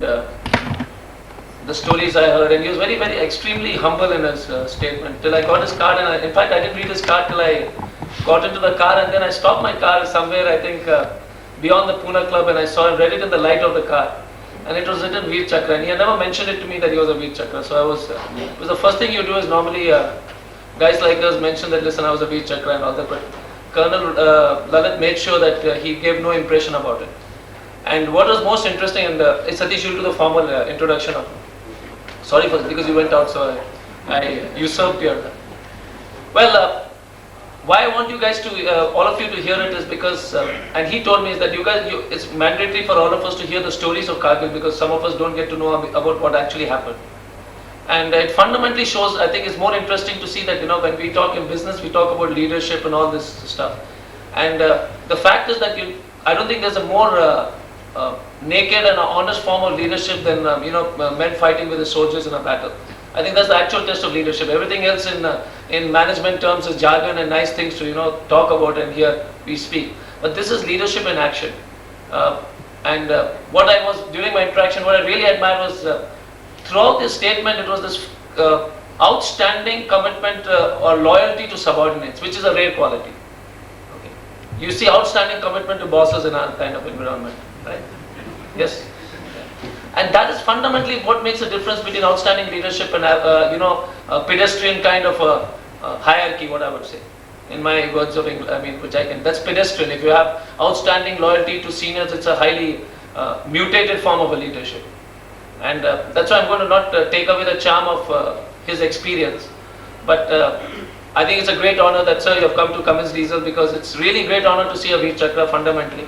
uh, the stories I heard, and he was very, very extremely humble in his statement. Till I got his card, and in fact, I didn't read his card till I got into the car, and then I stopped my car somewhere, I think, beyond the Pune Club, and I saw him, read it in the light of the car, and it was written Veer Chakra, and he had never mentioned it to me that he was a Veer Chakra. So I was, it was the first thing you do is normally guys like us mention that, listen, I was a Veer Chakra and all that, but Colonel Lalit made sure that he gave no impression about it. And what was most interesting, and Satish, you'll do the formal introduction of. Sorry for this, because you went out, so I usurped your. Well, why I want you guys to, all of you to hear it is because, and he told me is that you guys, it's mandatory for all of us to hear the stories of Kargil, because some of us don't get to know about what actually happened. And it fundamentally shows, I think it's more interesting to see that, you know, when we talk in business, we talk about leadership and all this stuff. And the fact is that I don't think there's a more naked and honest form of leadership than, men fighting with the soldiers in a battle. I think that's the actual test of leadership. Everything else in management terms is jargon and nice things to, talk about, and here we speak. But this is leadership in action. What I was, during my interaction, what I really admired was, throughout this statement, it was this outstanding commitment or loyalty to subordinates, which is a rare quality. Okay. You see outstanding commitment to bosses in our kind of environment, right? Yes. And that is fundamentally what makes a difference between outstanding leadership and, a pedestrian kind of a hierarchy, what I would say. In my words of English, which I can, that's pedestrian. If you have outstanding loyalty to seniors, it's a highly mutated form of a leadership. And that's why I'm going to not take away the charm of his experience. But I think it's a great honor that, sir, you have come to Cummins Diesel, because it's really great honor to see a Veer Chakra fundamentally.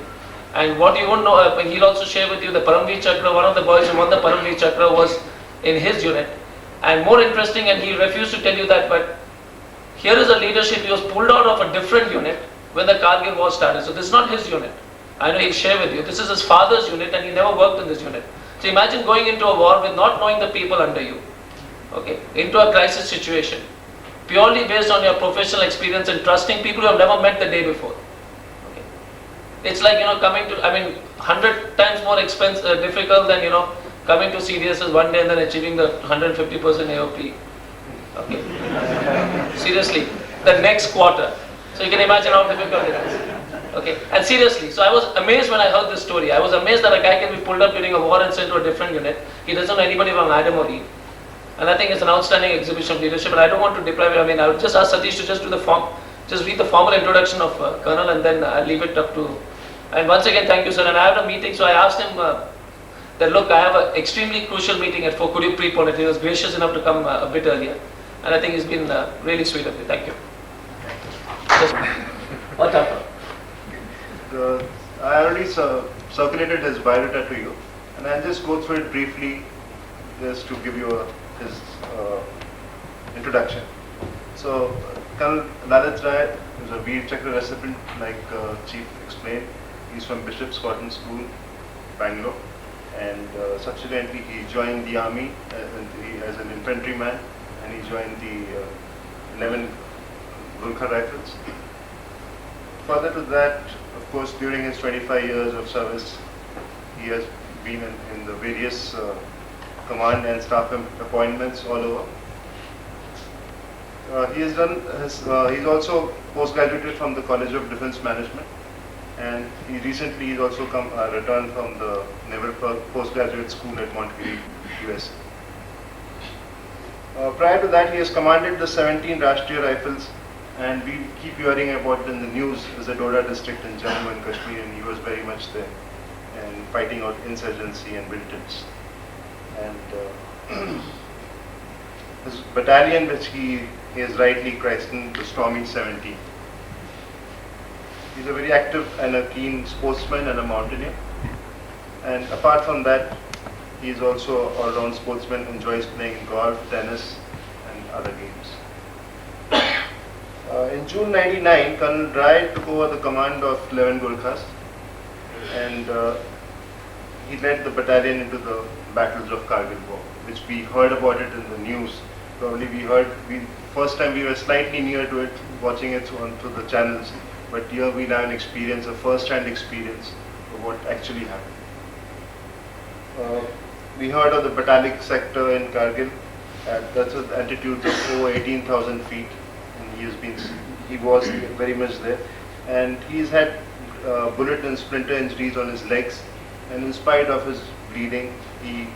And what you won't know, he'll also share with you the Paramveer Chakra, one of the boys who won the Paramveer Chakra was in his unit. And more interesting, and he refused to tell you that, but here is a leadership, he was pulled out of a different unit when the Kargil war started. So this is not his unit. I know he'll share with you. This is his father's unit, and he never worked in this unit. So imagine going into a war with not knowing the people under you, okay, into a crisis situation, purely based on your professional experience and trusting people you have never met the day before. Okay. It's like, coming to, 100 times more difficult than, coming to CDSS one day and then achieving the 150% AOP. Okay. Seriously, the next quarter. So you can imagine how difficult it is. Okay, and seriously, so I was amazed when I heard this story. I was amazed that a guy can be pulled up during a war and sent to a different unit. He doesn't know anybody from Adam or Eve. And I think it's an outstanding exhibition of leadership, and I don't want to deprive you. I would just ask Satish to just do the just read the formal introduction of Colonel, and then I'll leave it up to. And once again, thank you, sir. And I have a meeting, so I asked him that, look, I have an extremely crucial meeting at 4. Could you prepone it? He was gracious enough to come a bit earlier. And I think he's been really sweet of you. Thank you. What happened? I already circulated his biodata to you, and I'll just go through it briefly, just to give you his introduction. So, Colonel Lalit Rai is a Veer Chakra recipient, like Chief explained. He's from Bishop's Cotton School, Bangalore, and subsequently he joined the army as an infantryman, and he joined the 11 Gurkha Rifles. Further to that, of course, during his 25 years of service, he has been in the various command and staff appointments all over. He has done he's also postgraduated from the College of Defence Management, and he recently has also returned from the Naval Postgraduate School at Montefiore, USA. Prior to that, he has commanded the 17 Rashtriya Rifles, and we keep hearing about it in the news as a Doda district in Jammu and Kashmir, and he was very much there and fighting out insurgency and militants. And his battalion, which he is rightly christened the Stormy 70. He's a very active and a keen sportsman and a mountaineer. And apart from that, he is also an all-round sportsman, enjoys playing golf, tennis, and other games. In June '99, Colonel Rai took over the command of 11 Gurkhas, and he led the battalion into the battles of Kargil War, which we heard about it in the news. Probably first time we were slightly near to it, watching it through the channels, but here we now experience, a first-hand experience of what actually happened. we heard of the Batalic sector in Kargil. That's with altitudes of over 18,000 feet. And he was very much there. And he's had bullet and splinter injuries on his legs. And in spite of his bleeding, he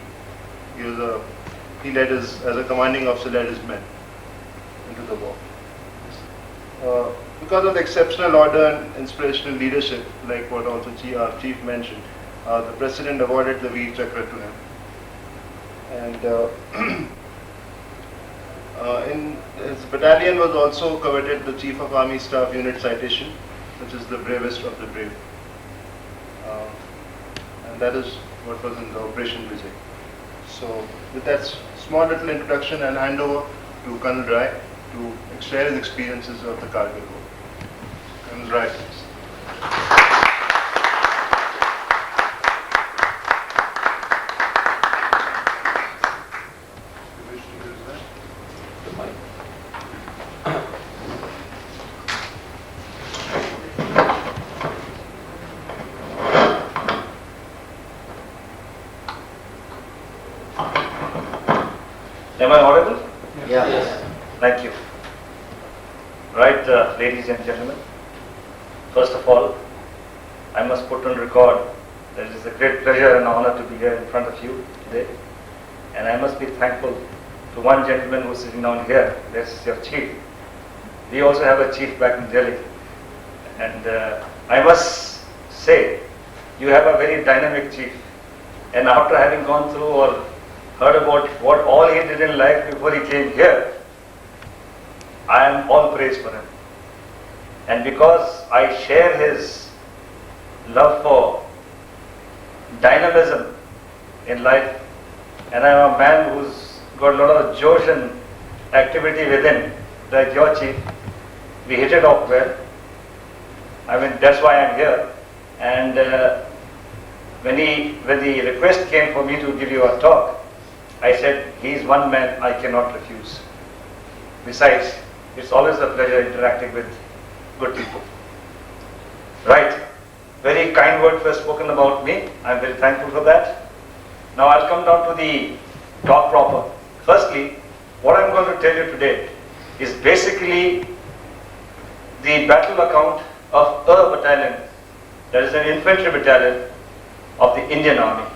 led as a commanding officer, led his men into the war. Because of the exceptional order and inspirational leadership, like what also our chief mentioned, the president awarded the Veer Chakra to him. And in his battalion was also coveted the Chief of Army Staff Unit Citation, which is the bravest of the brave. And that is what was in the Operation Vijay. So with that small little introduction, I'll hand over to Colonel Rai to share his experiences of the Kargil War. Colonel Rai, please. You wish to use that? Am I audible? Yeah. Yes. Thank you. Right, ladies and gentlemen. First of all, I must put on record that it is a great pleasure and honor to be here in front of you today. And I must be thankful to one gentleman who is sitting down here. That's your chief. We also have a chief back in Delhi. And I must say, you have a very dynamic chief. And after having gone through or heard about what all he did in life before he came here, I am all praise for him. And because I share his love for dynamism in life, and I am a man who's got a lot of josh and activity within, like your chief, we hit it off well. I mean, that's why I'm here. And when the request came for me to give you a talk, I said, he's one man I cannot refuse. Besides, it's always a pleasure interacting with good people. Right. Very kind words were spoken about me. I'm very thankful for that. Now I'll come down to the talk proper. Firstly, what I'm going to tell you today is basically the battle account of a battalion, that is an infantry battalion of the Indian Army.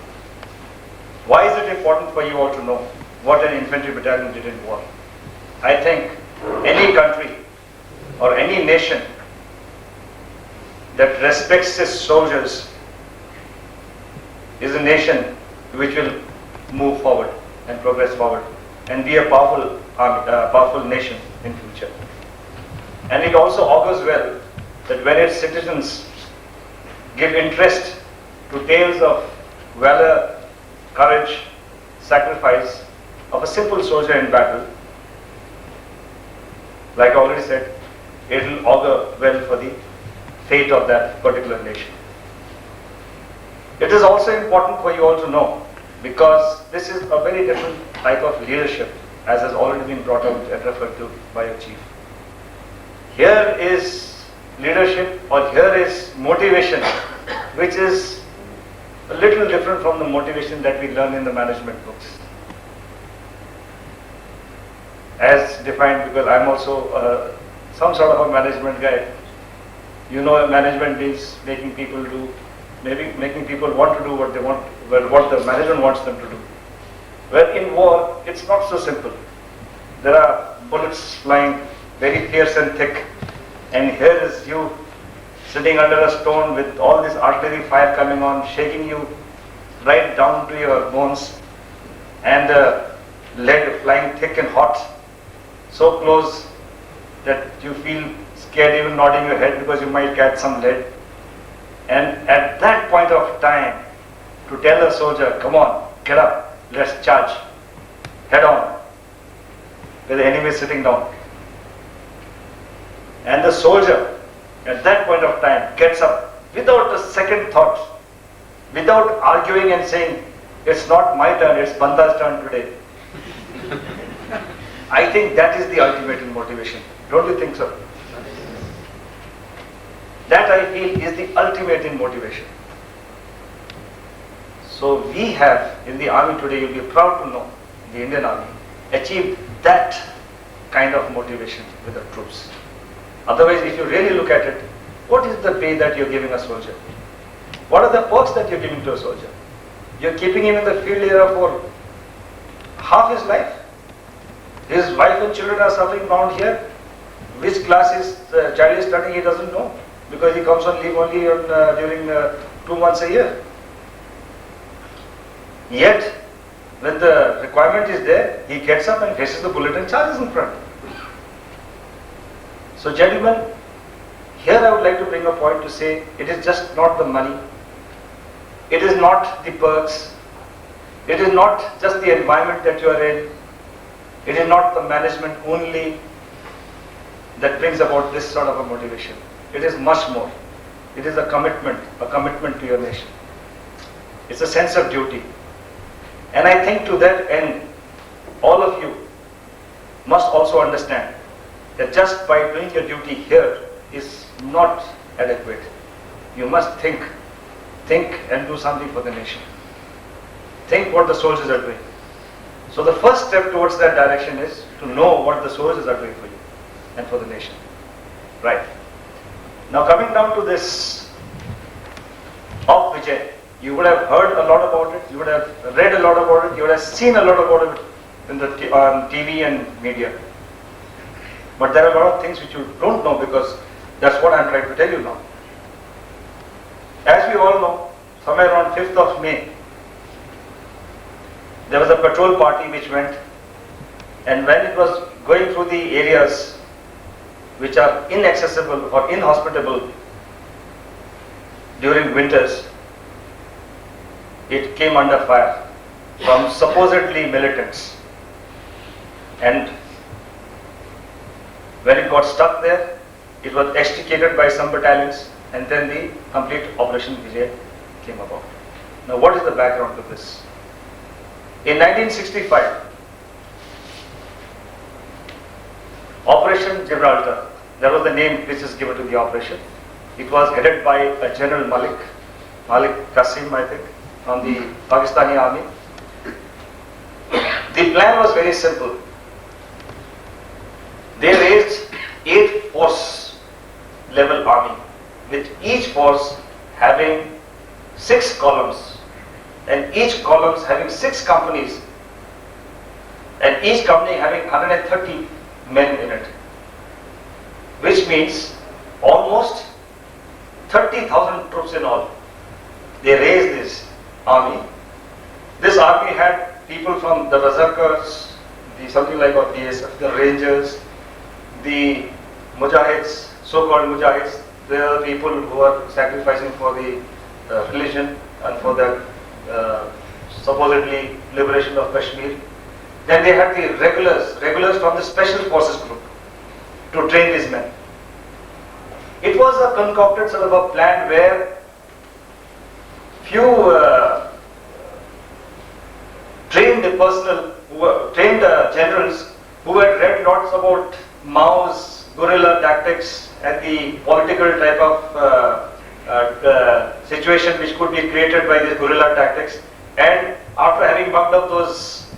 Why is it important for you all to know what an infantry battalion did in war? I think any country or any nation that respects its soldiers is a nation which will move forward and progress forward and be a powerful nation in future. And it also augurs well that when its citizens give interest to tales of valor, courage, sacrifice of a simple soldier in battle, like I already said, it will augur well for the fate of that particular nation. It is also important for you all to know, because this is a very different type of leadership, as has already been brought out and referred to by your chief. Here is leadership, or here is motivation, which is a little different from the motivation that we learn in the management books. As defined, because I'm also some sort of a management guy. You know, management means making people do, maybe making people want to do what they want, well, what the management wants them to do. Well, in war, it's not so simple. There are bullets flying very fierce and thick, and here is you sitting under a stone with all this artillery fire coming on, shaking you right down to your bones, and lead flying thick and hot, so close that you feel scared even nodding your head because you might catch some lead. And at that point of time, to tell a soldier, come on, get up, let's charge, head on, with the enemy sitting down. And the soldier, at that point of time, gets up without a second thought, without arguing and saying, it's not my turn, it's Banda's turn today. I think that is the ultimate in motivation. Don't you think so? That I feel is the ultimate in motivation. So we have in the army today, you'll be proud to know, the Indian Army achieved that kind of motivation with the troops. Otherwise, if you really look at it, what is the pay that you're giving a soldier? What are the perks that you're giving to a soldier? You're keeping him in the field area for half his life. His wife and children are suffering down here. Which class his child is studying, he doesn't know, because he comes on leave only during 2 months a year. Yet, when the requirement is there, he gets up and faces the bullet and charges in front. So gentlemen, here I would like to bring a point to say, it is just not the money, it is not the perks, it is not just the environment that you are in, it is not the management only that brings about this sort of a motivation. It is much more. It is a commitment to your nation. It's a sense of duty. And I think to that end, all of you must also understand that just by doing your duty here is not adequate. You must think and do something for the nation. Think what the soldiers are doing. So the first step towards that direction is to know what the soldiers are doing for you and for the nation. Right. Now coming down to this of Vijay, you would have heard a lot about it, you would have read a lot about it, you would have seen a lot about it in the on TV and media. But there are a lot of things which you don't know, because that's what I'm trying to tell you now. As we all know, somewhere around 5th of May, there was a patrol party which went, and when it was going through the areas which are inaccessible or inhospitable during winters, it came under fire from supposedly militants. And when it got stuck there, it was extricated by some battalions, and then the complete Operation Vijay came about. Now what is the background to this? In 1965, Operation Gibraltar, that was the name which is given to the operation. It was headed by a General Malik Qasim, I think, from the Pakistani army. The plan was very simple. They raised 8 force level army, with each force having 6 columns, and each columns having 6 companies, and each company having 130 men in it, which means almost 30,000 troops in all. They raised this army. This army had people from the Razakars, something like what BSF, the Rangers, the Mujahids, so-called Mujahids. They are the people who are sacrificing for the religion and for the supposedly liberation of Kashmir. Then they had the regulars from the Special Forces group to train these men. It was a concocted sort of a plan where few trained generals who had read lots about Mao's guerrilla tactics and the political type of situation which could be created by these guerrilla tactics, and after having mugged up those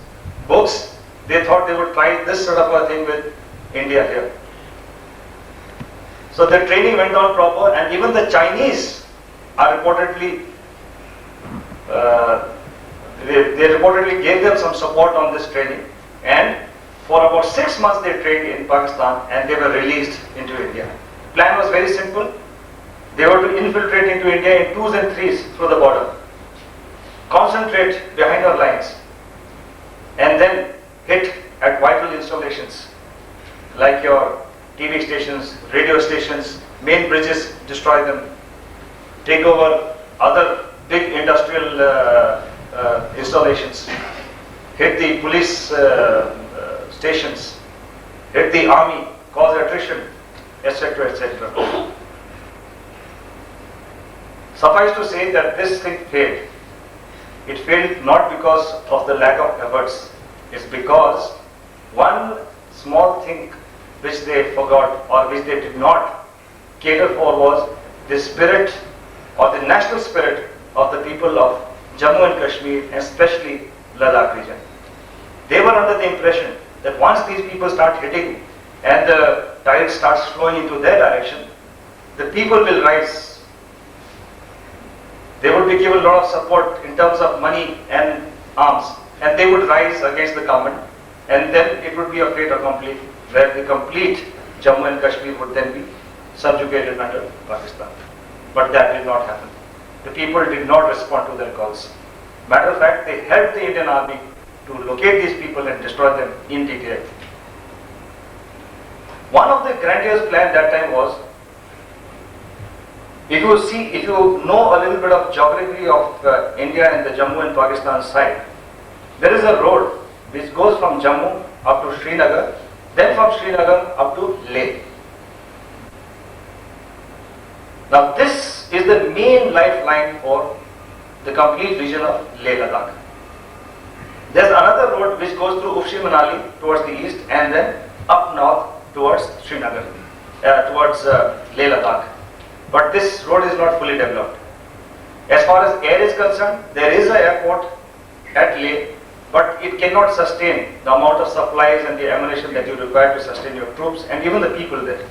books, they thought they would try this sort of a thing with India here. So the training went on proper, and even the Chinese are reportedly, they reportedly gave them some support on this training, and for about 6 months they trained in Pakistan and they were released into India. Plan was very simple. They were to infiltrate into India in 2s and 3s through the border, concentrate behind our lines, and then hit at vital installations like your TV stations, radio stations, main bridges, destroy them, take over other big industrial installations, hit the police stations, hit the army, cause attrition, etc., etc. Suffice to say that this thing failed. It failed not because of the lack of efforts, it's because one small thing which they forgot or which they did not cater for was the spirit or the national spirit of the people of Jammu and Kashmir, and especially Ladakh region. They were under the impression that once these people start hitting and the tide starts flowing into their direction, the people will rise. They would be given a lot of support in terms of money and arms, and they would rise against the government, and then it would be a fait accompli where the complete Jammu and Kashmir would then be subjugated under Pakistan. But that did not happen. The people did not respond to their calls. Matter of fact, they helped the Indian army to locate these people and destroy them in detail. One of the grandiose plans that time was, if you know a little bit of geography of India and the Jammu and Pakistan side, there is a road which goes from Jammu up to Srinagar, then from Srinagar up to Leh. Now this is the main lifeline for the complete region of Leh Ladakh. There's another road which goes through Ufshi Manali towards the east and then up north towards Srinagar, towards Leh Ladakh. But this road is not fully developed. As far as air is concerned, there is an airport at Leh, but it cannot sustain the amount of supplies and the ammunition that you require to sustain your troops and even the people there.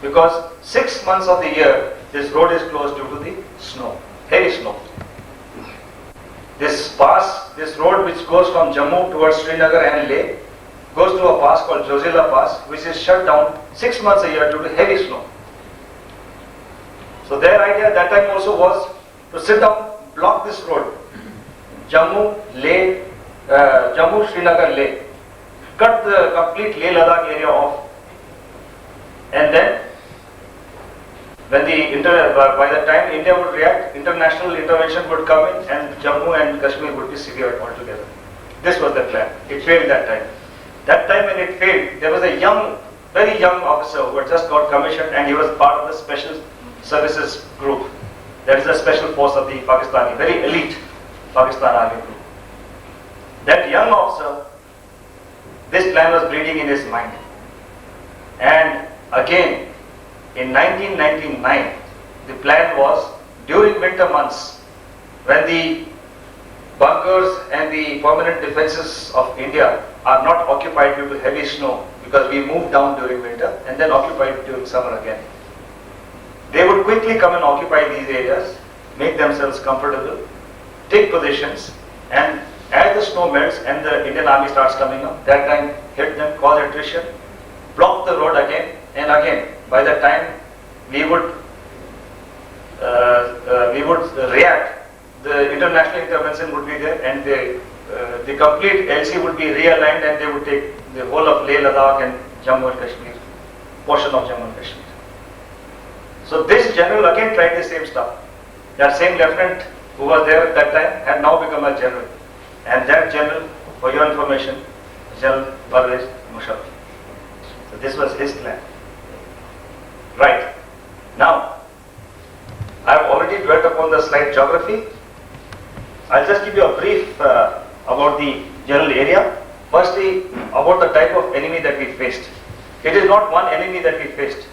Because 6 months of the year, this road is closed due to the snow, heavy snow. This road which goes from Jammu towards Srinagar and Leh, goes to a pass called Jozila Pass, which is shut down 6 months a year due to heavy snow. So their idea at that time also was to sit down, block this road, Jammu, Srinagar, Leh, cut the complete Leh Ladakh area off, and then by the time India would react, international intervention would come in and Jammu and Kashmir would be severed altogether. This was the plan. It failed that time. That time when it failed, there was a very young officer who had just got commissioned and he was part of the special services group. That is the special force of the Pakistani, very elite Pakistan army group. That young officer, this plan was breeding in his mind. And again, in 1999, the plan was during winter months, when the bunkers and the permanent defenses of India are not occupied due to heavy snow, because we moved down during winter and then occupied during summer again. They would quickly come and occupy these areas, make themselves comfortable, take positions, and as the snow melts and the Indian army starts coming up, that time hit them, cause attrition, block the road again and again. By the time we would react, the international intervention would be there, and the complete LC would be realigned, and they would take the whole of Leh Ladakh and Jammu and Kashmir, portion of Jammu and Kashmir. So this general again tried the same stuff. That same lieutenant who was there at that time had now become a general, and that general, for your information, General Parvez Musharraf. So this was his plan. Right. Now, I have already dwelt upon the slide geography. I'll just give you a brief about the general area. Firstly, about the type of enemy that we faced. It is not one enemy that we faced.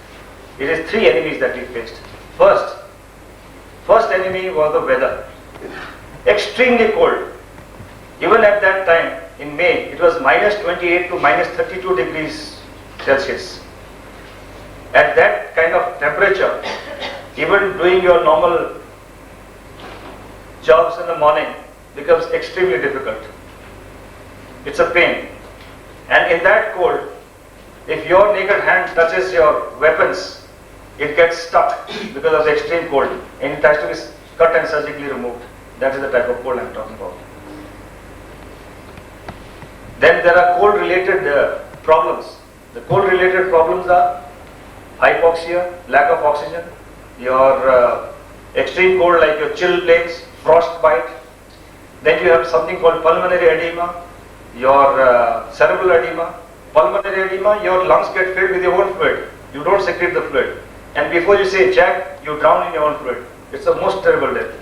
It is 3 enemies that we faced. First enemy was the weather. Extremely cold. Even at that time, in May, it was -28 to -32 degrees Celsius. At that kind of temperature, even doing your normal jobs in the morning becomes extremely difficult. It's a pain. And in that cold, if your naked hand touches your weapons, it gets stuck because of the extreme cold, and it has to be cut and surgically removed. That is the type of cold I am talking about. Then there are cold related problems. The cold related problems are hypoxia, lack of oxygen, your extreme cold like your chill plagues, frostbite. Then you have something called pulmonary edema, your cerebral edema. Pulmonary edema, your lungs get filled with your own fluid. You don't secrete the fluid. And before you say jack, you drown in your own fluid. It's the most terrible death.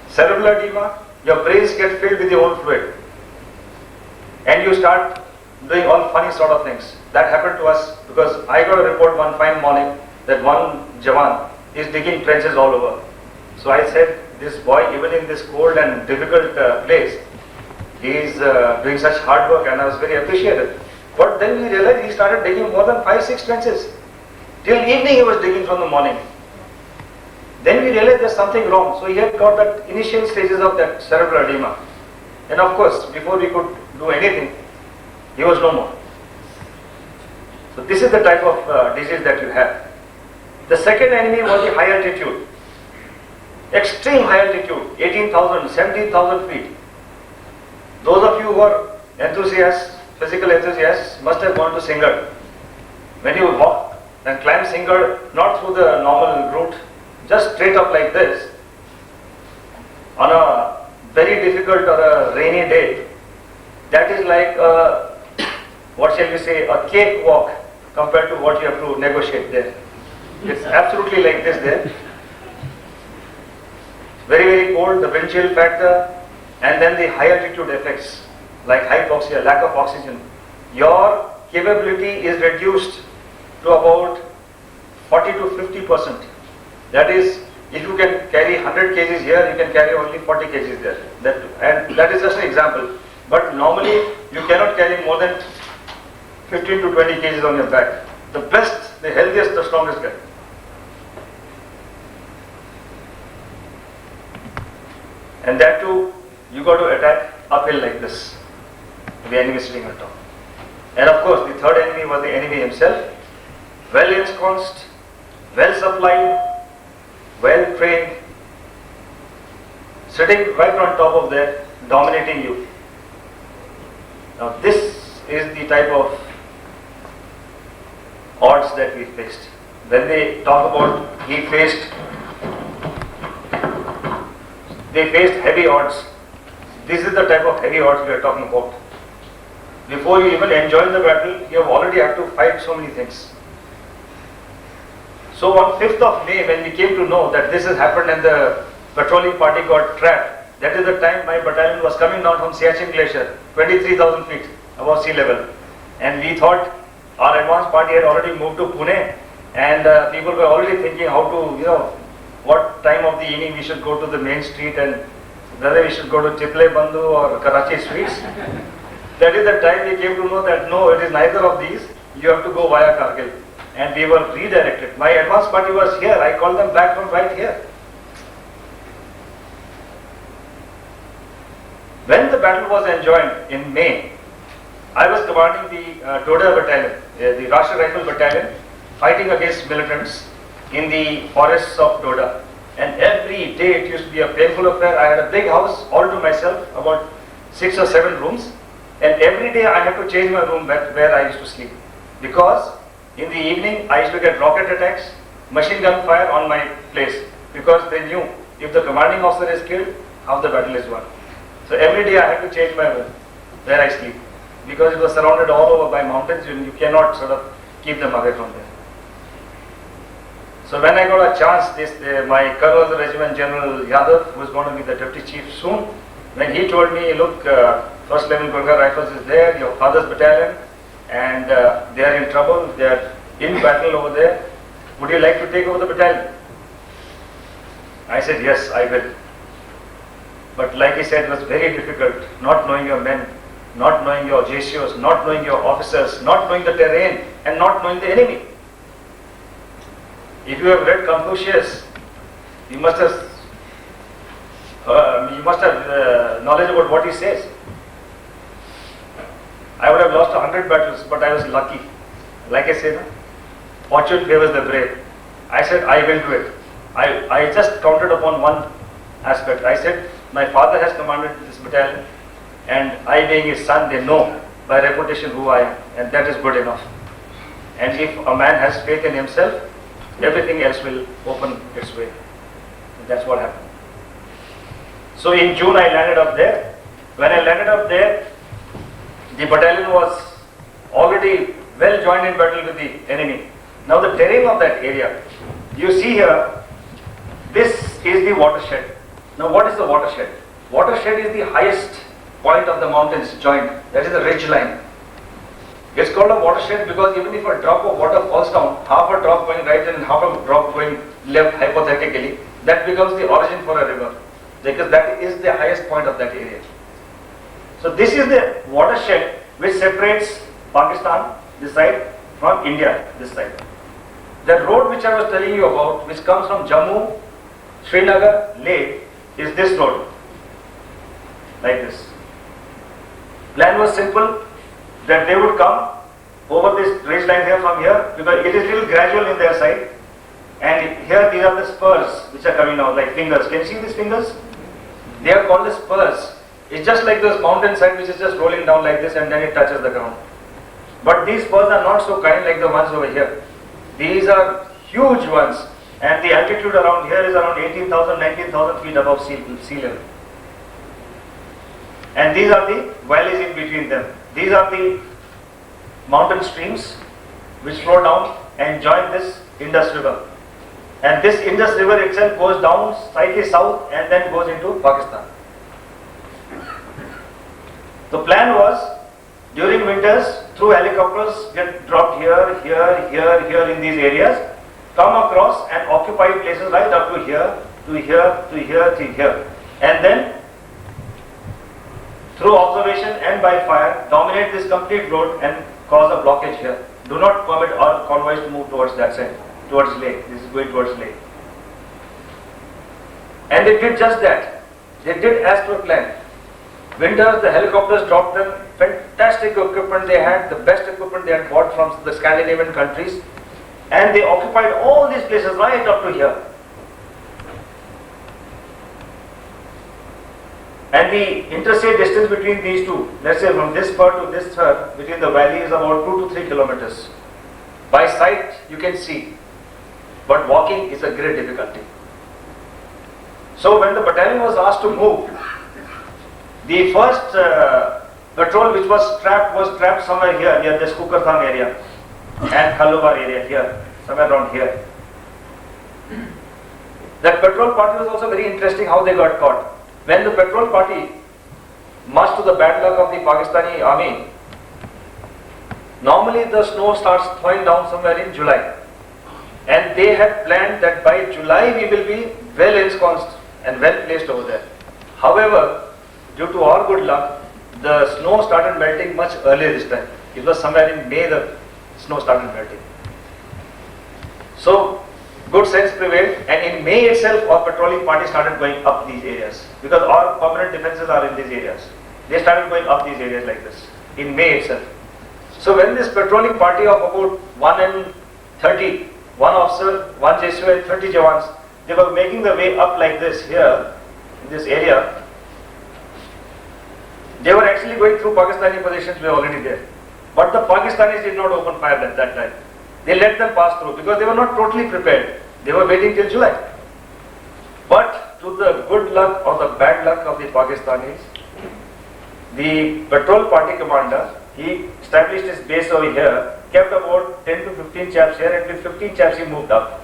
Cerebral edema, your brains get filled with your own fluid. And you start doing all funny sort of things. That happened to us because I got a report one fine morning that one Jawan is digging trenches all over. So I said, this boy, even in this cold and difficult place, he is doing such hard work, and I was very appreciative. But then we realized he started digging more than 5-6 trenches. Till evening he was digging from the morning. Then we realized there's something wrong. So he had got that initial stages of that cerebral edema. And of course, before we could do anything, he was no more. So this is the type of disease that you have. The second enemy was the high altitude. Extreme high altitude, 18,000, 17,000 feet. Those of you who are enthusiasts, physical enthusiasts, must have gone to Singhad. When you walk and climb Singhad, not through the normal route, just straight up like this, on a very difficult or a rainy day, that is like a, what shall we say, a cakewalk compared to what you have to negotiate there. It's absolutely like this there. Very, very cold, the wind chill factor, and then the high altitude effects like hypoxia, lack of oxygen. Your capability is reduced to about 40 to 50%. That is, if you can carry 100 kgs here, you can carry only 40 kgs there. And that is just an example. But normally, you cannot carry more than 15 to 20 kgs on your back. The best, the healthiest, the strongest guy. And that too, you got to attack uphill like this. The enemy sitting on top. And of course, the third enemy was the enemy himself. Well ensconced, well supplied, well trained, sitting right on top of there, dominating you. Now this is the type of odds that we faced. When they talk about they faced heavy odds. This is the type of heavy odds we are talking about. Before you even enjoy the battle, you have already had to fight so many things. So on 5th of May, when we came to know that this has happened and the patrolling party got trapped, that is the time my battalion was coming down from Siachen Glacier, 23,000 feet above sea level. And we thought our advance party had already moved to Pune, and people were already thinking how to, what time of the evening we should go to the main street and whether we should go to Chitle Bandhu or Karachi streets. That is the time we came to know that no, it is neither of these, you have to go via Kargil. And we were redirected. My advance party was here, I called them back from right here. When the battle was enjoined in May, I was commanding the Doda battalion, the Rashtriya Rifle battalion, fighting against militants in the forests of Doda. And every day it used to be a painful affair. I had a big house all to myself, about 6 or 7 rooms. And every day I had to change my room where I used to sleep. Because in the evening I used to get rocket attacks, machine gun fire on my place. Because they knew if the commanding officer is killed, half the battle is won. So every day I had to change my room where I sleep. Because it was surrounded all over by mountains and you cannot sort of keep them away from there. So when I got a chance, my colonel of the regiment, General Yadav, who is going to be the deputy chief soon, when he told me, look, 1st Level Gurkha Rifles is there, your father's battalion, and they are in trouble, they are in battle over there, would you like to take over the battalion? I said, yes, I will. But like he said, it was very difficult, not knowing your men, not knowing your JCOs, not knowing your officers, not knowing the terrain, and not knowing the enemy. If you have read Confucius, you must have knowledge about what he says. I would have lost 100 battles, but I was lucky. Like I said, fortune favors the brave. I said, I will do it. I just counted upon one aspect. I said, my father has commanded this battalion, and I being his son, they know by reputation who I am, and that is good enough. And if a man has faith in himself, everything else will open its way. And that's what happened. So in June I landed up there. When I landed up there, the battalion was already well joined in battle with the enemy. Now the terrain of that area, you see here, this is the watershed. Now what is the watershed? Watershed is the highest point of the mountains joined. That is the ridge line. It's called a watershed because even if a drop of water falls down, half a drop going right and half a drop going left hypothetically, that becomes the origin for a river. because that is the highest point of that area. So this is the watershed which separates Pakistan, this side, from India, this side. The road which I was telling you about, which comes from Jammu, Srinagar, Leh, is this road, like this. Plan was simple, that they would come over this ridge line here from here, because it is little gradual in their side, and here these are the spurs which are coming out like fingers. Can you see these fingers? They are called the spurs. It's just like those mountain side which is just rolling down like this and then it touches the ground. But these spurs are not so kind like the ones over here. These are huge ones, and the altitude around here is around 18,000, 19,000 feet above sea level. And these are the valleys in between them. These are the mountain streams which flow down and join this Indus River. And this Indus River itself goes down slightly south and then goes into Pakistan. The plan was, during winters, through helicopters, get dropped here, here, here, here in these areas, come across and occupy places right up to here, to here, to here, to here. And then, through observation and by fire, dominate this complete road and cause a blockage here. Do not permit our convoys to move towards that side, towards Leh. This is going towards Leh. And they did just that. They did as per plan. Winters, the helicopters dropped them, fantastic equipment they had, the best equipment they had bought from the Scandinavian countries, and they occupied all these places right up to here. And the interstate distance between these two, let's say from this spur to this spur, between the valley is about 2 to 3 kilometers. By sight you can see, but walking is a great difficulty. So when the battalion was asked to move, the first patrol which was trapped somewhere here near this Kukarthang area and Khaluvar area here, somewhere around here. That patrol party was also very interesting how they got caught. When the patrol party, much to the bad luck of the Pakistani army, normally the snow starts thawing down somewhere in July. And they had planned that by July we will be well ensconced and well placed over there. However, due to our good luck, the snow started melting much earlier this time. It was somewhere in May the snow started melting. So, good sense prevailed, and in May itself our patrolling party started going up these areas, because our permanent defenses are in these areas. They started going up these areas like this, in May itself. So when this patrolling party of about 130, one officer, one JSU and 30 Jawans, they were making the way up like this here, in this area, they were actually going through Pakistani positions, we were already there. But the Pakistanis did not open fire at that time. They let them pass through because they were not totally prepared. They were waiting till July. But to the good luck or the bad luck of the Pakistanis, the patrol party commander, he established his base over here, kept about 10 to 15 chaps here, and with 15 chaps he moved up.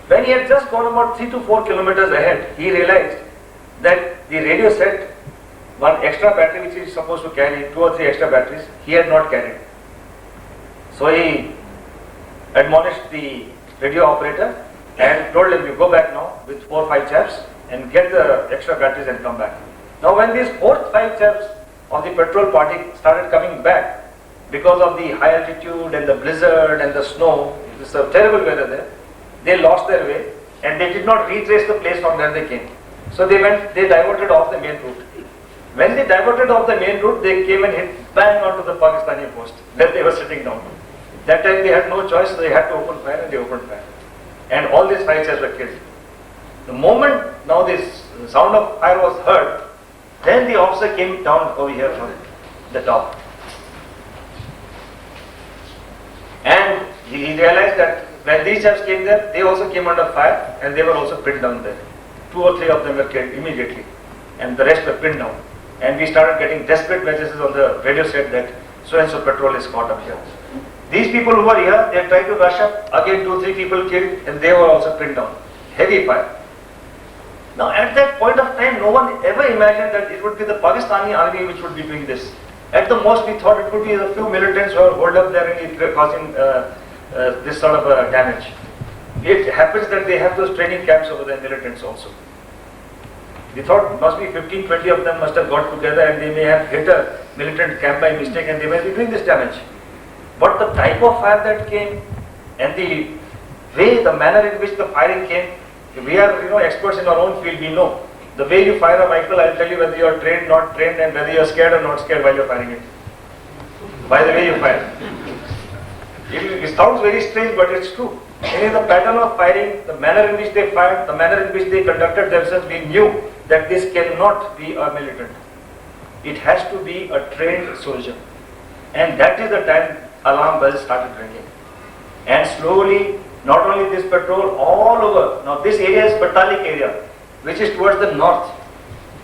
When he had just gone about 3 to 4 kilometers ahead, he realized that the radio said one extra battery which he is supposed to carry, 2 or 3 extra batteries, he had not carried. So he admonished the radio operator and told him, you go back now with 4 or 5 chaps and get the extra batteries and come back. Now when these 4 or 5 chaps of the patrol party started coming back because of the high altitude and the blizzard and the snow, it was a terrible weather there, they lost their way and they did not retrace the place from where they came. So they diverted off the main route. When they diverted off the main route, they came and hit bang onto the Pakistani post where they were sitting down. That time they had no choice, so they had to open fire, and they opened fire. And all these 5 chaps were killed. The moment now this sound of fire was heard, then the officer came down over here from the top. And he realized that when these chaps came there, they also came under fire and they were also pinned down there. 2 or 3 of them were killed immediately and the rest were pinned down. And we started getting desperate messages on the radio set that so and so patrol is caught up here. These people who were here, they tried to rush up, again 2 or 3 people killed and they were also pinned down. Heavy fire. Now at that point of time, no one ever imagined that it would be the Pakistani army which would be doing this. At the most we thought it would be a few militants who are holed up there and causing this sort of damage. It happens that they have those training camps over there, militants also. We thought must be 15-20 of them must have got together and they may have hit a militant camp by mistake and they may be doing this damage. But the type of fire that came and the way, the manner in which the firing came, we are experts in our own field, we know. The way you fire a rifle, I'll tell you whether you are trained, not trained, and whether you are scared or not scared while you are firing it. By the way you fire. It sounds very strange, but it's true. And in the pattern of firing, the manner in which they fired, the manner in which they conducted themselves, we knew that this cannot be a militant. It has to be a trained soldier. And that is the time alarm bells started ringing. And slowly, not only this patrol, all over. Now this area is Batalik area, which is towards the north.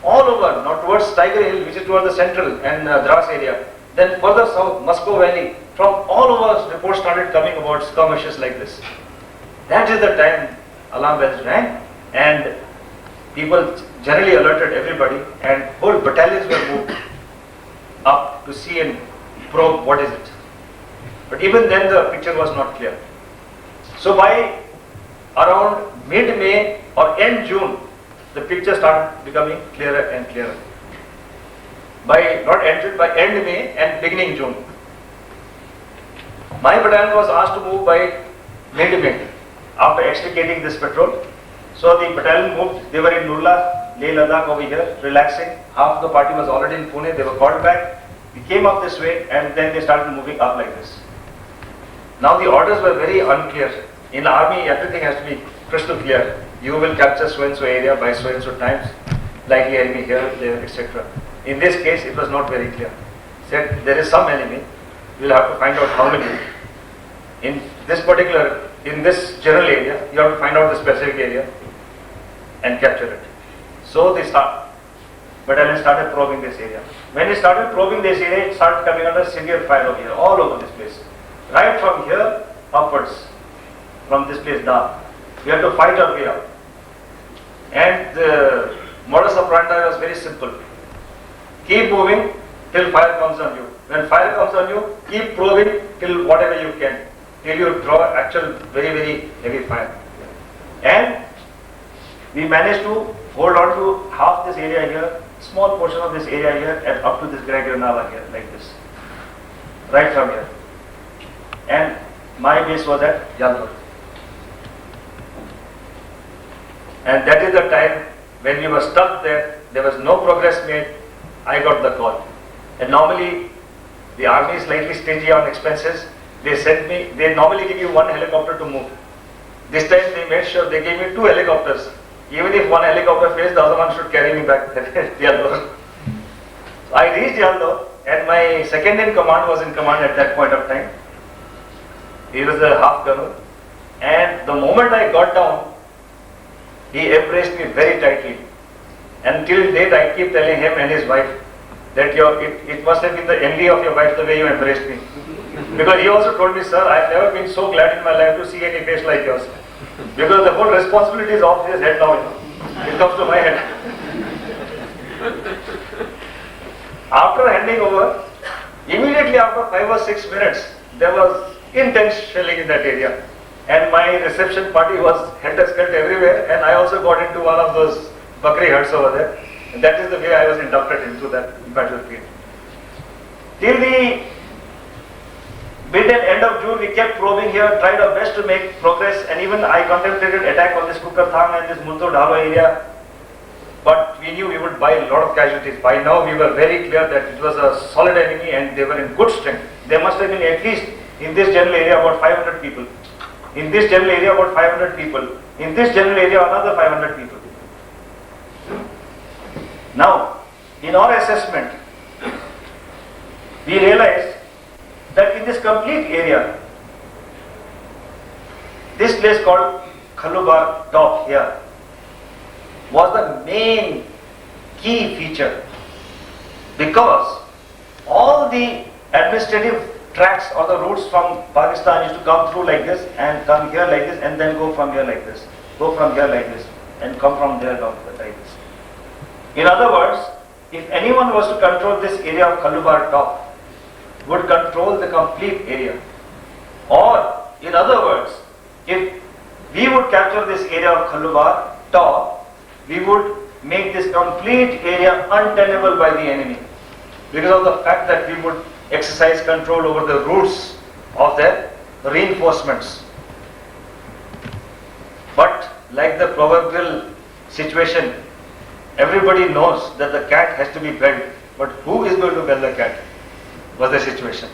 All over, now towards Tiger Hill, which is towards the central and Dras area. Then further south, Moscow Valley. From all over, reports started coming about skirmishes like this. That is the time alarm bells rang, and people generally alerted everybody, and whole battalions were moved up to see and probe what is it. But even then the picture was not clear. So by around mid-May or end June, the picture started becoming clearer and clearer. By not end June, by end May and beginning June. My battalion was asked to move by mid-May after extricating this patrol. So the battalion moved, they were in Nurla, Leh Ladakh over here, relaxing. Half the party was already in Pune, they were called back. We came up this way and then they started moving up like this. Now the orders were very unclear. In army, everything has to be crystal clear. You will capture so-and-so area by so-and-so times, likely enemy here, there, etc. In this case, it was not very clear. Said there is some enemy, you will have to find out how many. In this particular, in this general area, you have to find out the specific area and capture it. So they battalion started probing this area. When they started probing this area, it started coming under severe fire over here, all over this place. Right from here upwards, from this place down. We had to fight our way up. And the modus operandi was very simple. Keep moving till fire comes on you. When fire comes on you, keep probing till whatever you can, till you draw actual very, very heavy fire. And we managed to hold on to half this area here, small portion of this area here, and up to this Gregor Nala here, like this. Right from here. And my base was at Yaldur. And that is the time when we were stuck there, there was no progress made, I got the call. And normally, the army is slightly stingy on expenses. They sent me, they normally give you one helicopter to move. This time they made sure they gave me 2 helicopters. Even if one helicopter fails, the other one should carry me back to Yaldur. So I reached Yaldur and my second in command was in command at that point of time. He was a half colonel. And the moment I got down, he embraced me very tightly. Until date, I keep telling him and his wife that it must have been the envy of your wife the way you embraced me. Because he also told me, sir, I've never been so glad in my life to see any face like yours. Because the whole responsibility is off his head now, It comes to my head. After handing over, immediately after 5 or 6 minutes, there was intense shelling in that area. And my reception party was helter-skelter everywhere, and I also got into one of those Bakri huts over there. And that is the way I was inducted into that battlefield. Till the mid and end of June, we kept probing here, tried our best to make progress, and even I contemplated attack on this Kukarthang and this Multur Dhalo area. But we knew we would buy a lot of casualties. By now, we were very clear that it was a solid enemy and they were in good strength. There must have been at least in this general area about 500 people. In this general area about 500 people. In this general area another 500 people. Now, in our assessment, we realized that in this complete area, this place called Khalubar Top here was the main key feature, because all the administrative tracks or the routes from Pakistan used to come through like this and come here like this and then go from here like this, go from here like this and come from there like this. In other words, if anyone was to control this area of Khalubar Top, would control the complete area. Or, in other words, if we would capture this area of Khalubar Top, we would make this complete area untenable by the enemy because of the fact that we would exercise control over the routes of their reinforcements. But like the proverbial situation, everybody knows that the cat has to be belled, but who is going to bell the cat was the situation.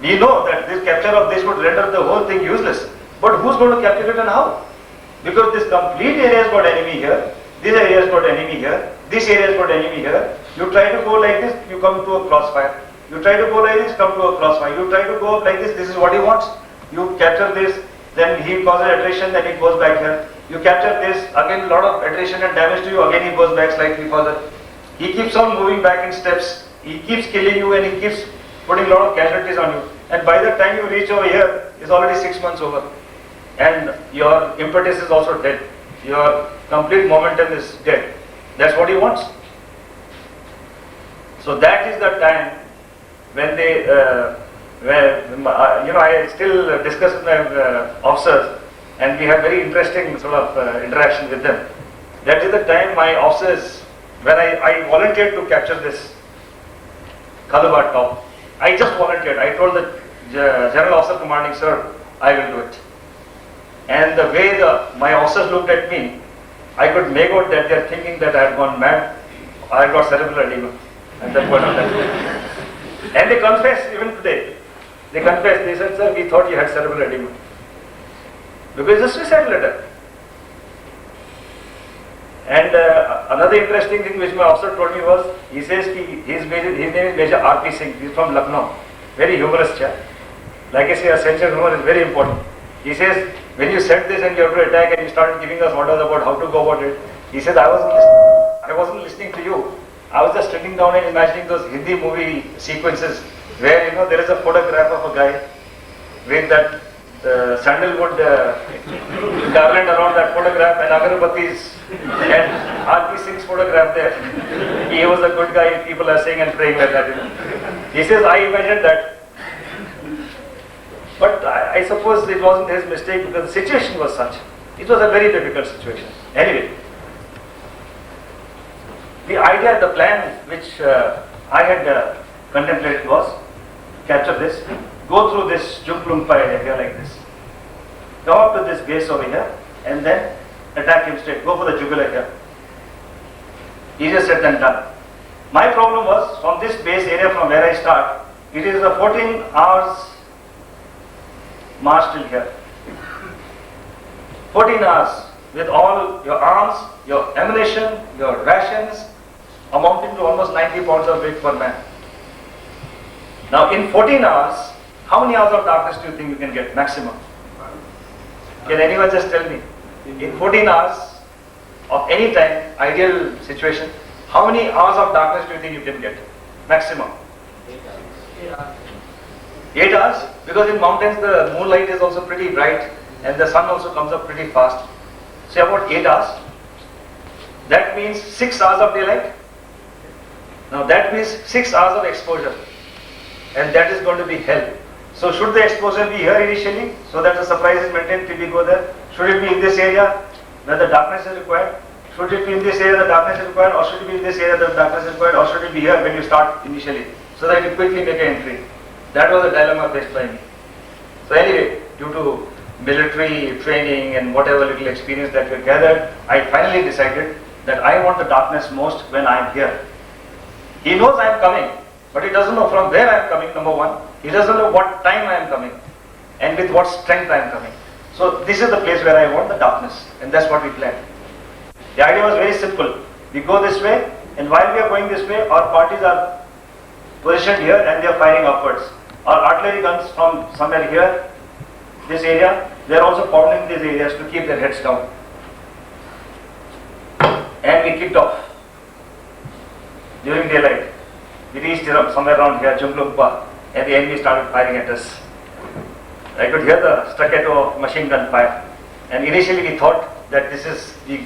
We know that this capture of this would render the whole thing useless, but who's going to capture it and how? Because this complete area has got enemy here, this area has got enemy here, this area has got enemy here. You try to go like this, you come to a crossfire. You try to go like this, come to a crossfire. You try to go up like this is what he wants. You capture this, then he causes attrition, then it goes back here. You capture this, again a lot of attrition and damage to you, again he goes back slightly further. He keeps on moving back in steps. He keeps killing you and he keeps putting a lot of casualties on you. And by the time you reach over here, it's already 6 months over. And your impetus is also dead. Your complete momentum is dead. That's what he wants. So that is the time when they, I still discuss with my officers, and we have very interesting sort of interaction with them. That is the time my officers, when I volunteered to capture this Khaluba top, I just volunteered. I told the General Officer Commanding, sir, I will do it. And the way my officers looked at me, I could make out that they are thinking that I had gone mad. I had got cerebral edema at that point of time. And they confessed even today. They confessed. They said, sir, we thought you had cerebral edema. Because it's a suicide letter. And another interesting thing which my officer told me was, he says his name is Major R.P. Singh. He's from Lucknow. Very humorous chap. Like I say, a sense of humor is very important. He says, when you said this and you have to attack and you started giving us orders about how to go about it, he says, I wasn't listening to you. I was just sitting down and imagining those Hindi movie sequences where, there is a photograph of a guy with that sandalwood garland around that photograph and agarbattis and R.P. Singh's photograph there. He was a good guy, people are saying and praying like that. He says, I imagined that. But I suppose it wasn't his mistake because the situation was such. It was a very difficult situation. Anyway, the idea, the plan which I had contemplated was capture this, go through this Jumplungpa area here like this, come up to this base over here and then attack him straight, go for the jugular here. Easier said than done. My problem was from this base area from where I start, it is a 14 hours march till here. 14 hours with all your arms, your ammunition, your rations, amounting to almost 90 pounds of weight per man. Now in 14 hours, how many hours of darkness do you think you can get maximum? Can anyone just tell me? In 14 hours of any time, ideal situation, how many hours of darkness do you think you can get? Maximum? 8 hours? Because in mountains the moonlight is also pretty bright and the sun also comes up pretty fast. Say about 8 hours. That means 6 hours of daylight. Now that means 6 hours of exposure. And that is going to be hell. So should the exposure be here initially so that the surprise is maintained till we go there? Should it be in this area where the darkness is required? Should it be in this area the darkness is required, or should it be in this area the darkness is required, or should it be here when you start initially so that you quickly make an entry? That was a dilemma faced by me. So anyway, due to military training and whatever little experience that we gathered, I finally decided that I want the darkness most when I am here. He knows I am coming, but he doesn't know from where I am coming, number one. He doesn't know what time I am coming and with what strength I am coming. So this is the place where I want the darkness, and that's what we planned. The idea was very simple. We go this way, and while we are going this way, our parties are positioned here and they are firing upwards. Our artillery guns from somewhere here, this area, they are also pounding these areas to keep their heads down. And we kicked off during daylight. We reached somewhere around here, Jumplungpa, and the enemy started firing at us. I could hear the staccato of machine gun fire. And initially we thought that this is the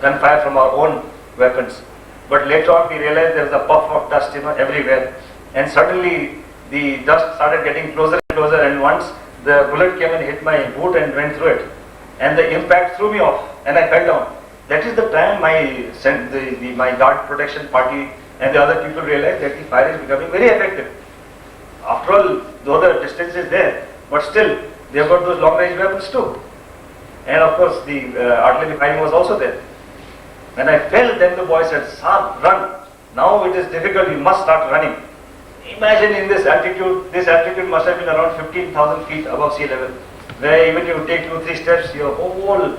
gunfire from our own weapons. But later on we realized there was a puff of dust everywhere. And suddenly the dust started getting closer and closer, and once the bullet came and hit my boot and went through it. And the impact threw me off and I fell down. That is the time my guard protection party and the other people realized that the fire is becoming very effective. After all, though the distance is there, but still they have got those long range weapons too. And of course the artillery firing was also there. When I fell, then the boy said, "Saab, run. Now it is difficult, you must start running." Imagine in this altitude must have been around 15,000 feet above sea level, where even you take 2-3 steps, your whole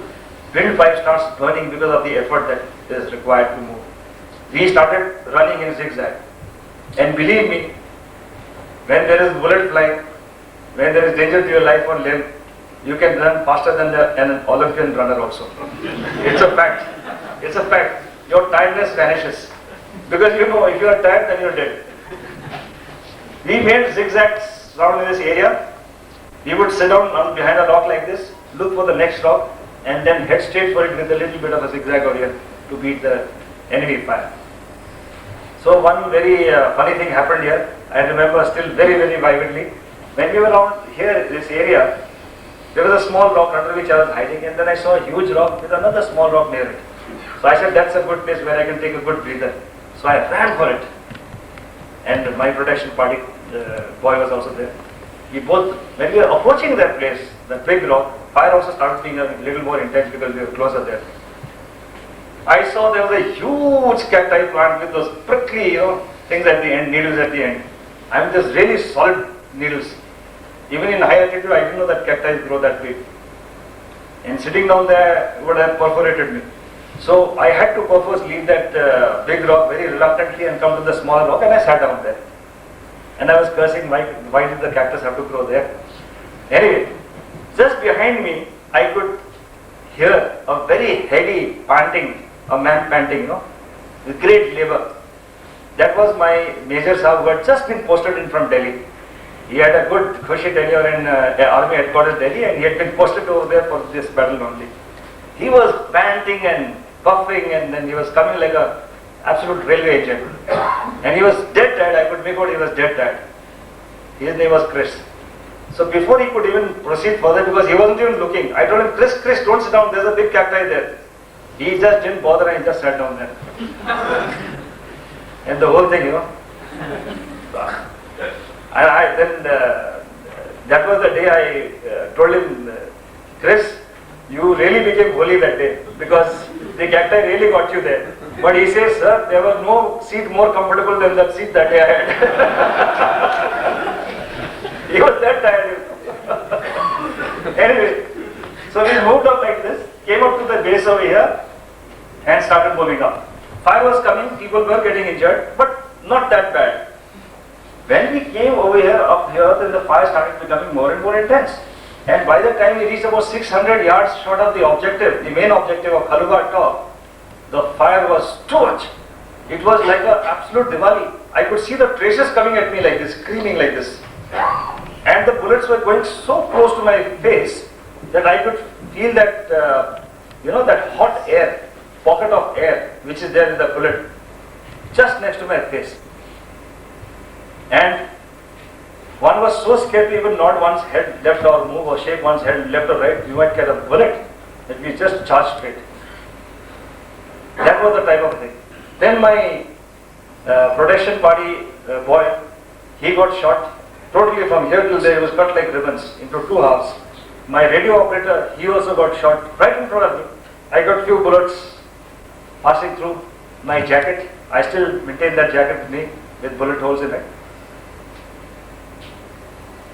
windpipe starts burning because of the effort that is required to move. We started running in zigzag. And believe me, when there is bullet flying, when there is danger to your life or limb, you can run faster than an Olympian runner also. It's a fact. It's a fact. Your tiredness vanishes. Because you know, if you are tired, then you're dead. We made zigzags around in this area. We would sit down behind a rock like this, look for the next rock, and then head straight for it with a little bit of a zigzag over here to beat the enemy fire. So one very funny thing happened here. I remember still very, very vividly. When we were around here, this area, there was a small rock under which I was hiding, and then I saw a huge rock with another small rock near it. So I said, that's a good place where I can take a good breather. So I ran for it. And my protection party boy was also there. When we were approaching that place, that big rock, fire also started being a little more intense because we were closer there. I saw there was a huge cacti plant with those prickly, things at the end, needles at the end. I mean, there's really solid needles. Even in high altitude, I didn't know that cacti grow that big. And sitting down there would have perforated me. So I had to purpose leave that big rock very reluctantly and come to the small rock, and I sat down there. And I was cursing, why did the cactus have to grow there? Anyway, just behind me, I could hear a very heady panting, a man panting, with great labor. That was my Major Sahab who had just been posted in from Delhi. He had a good cushy tenure in Army Headquarters Delhi, and he had been posted over there for this battle only. He was panting and puffing, and then he was coming like a absolute railway agent. And he was dead tired. I could make out he was dead tired. His name was Chris. So before he could even proceed further, because he wasn't even looking, I told him, Chris, don't sit down, there's a big cacti there. He just didn't bother and he just sat down there. And the whole thing, And that was the day I told him, Chris, you really became holy that day, because the cacti really got you there. But he says, sir, there was no seat more comfortable than that seat that day I had. He was that tired. Anyway, so we moved up like this, came up to the base over here, and started moving up. Fire was coming, people were getting injured, but not that bad. When we came over here, up here, then the fire started becoming more and more intense. And by the time we reached about 600 yards short of the objective, the main objective of Khaluga top, the fire was too much. It was like an absolute Diwali. I could see the traces coming at me like this, screaming like this. And the bullets were going so close to my face that I could feel that, that hot air, pocket of air, which is there in the bullet, just next to my face. And one was so scared to even nod one's head left or move or shake one's head left or right, you might get a bullet that we just charged straight. That was the type of thing. Then my protection party boy, he got shot totally from here till there. He was cut like ribbons into two halves. My radio operator, he also got shot right in front of me. I got few bullets passing through my jacket. I still maintain that jacket with me with bullet holes in it.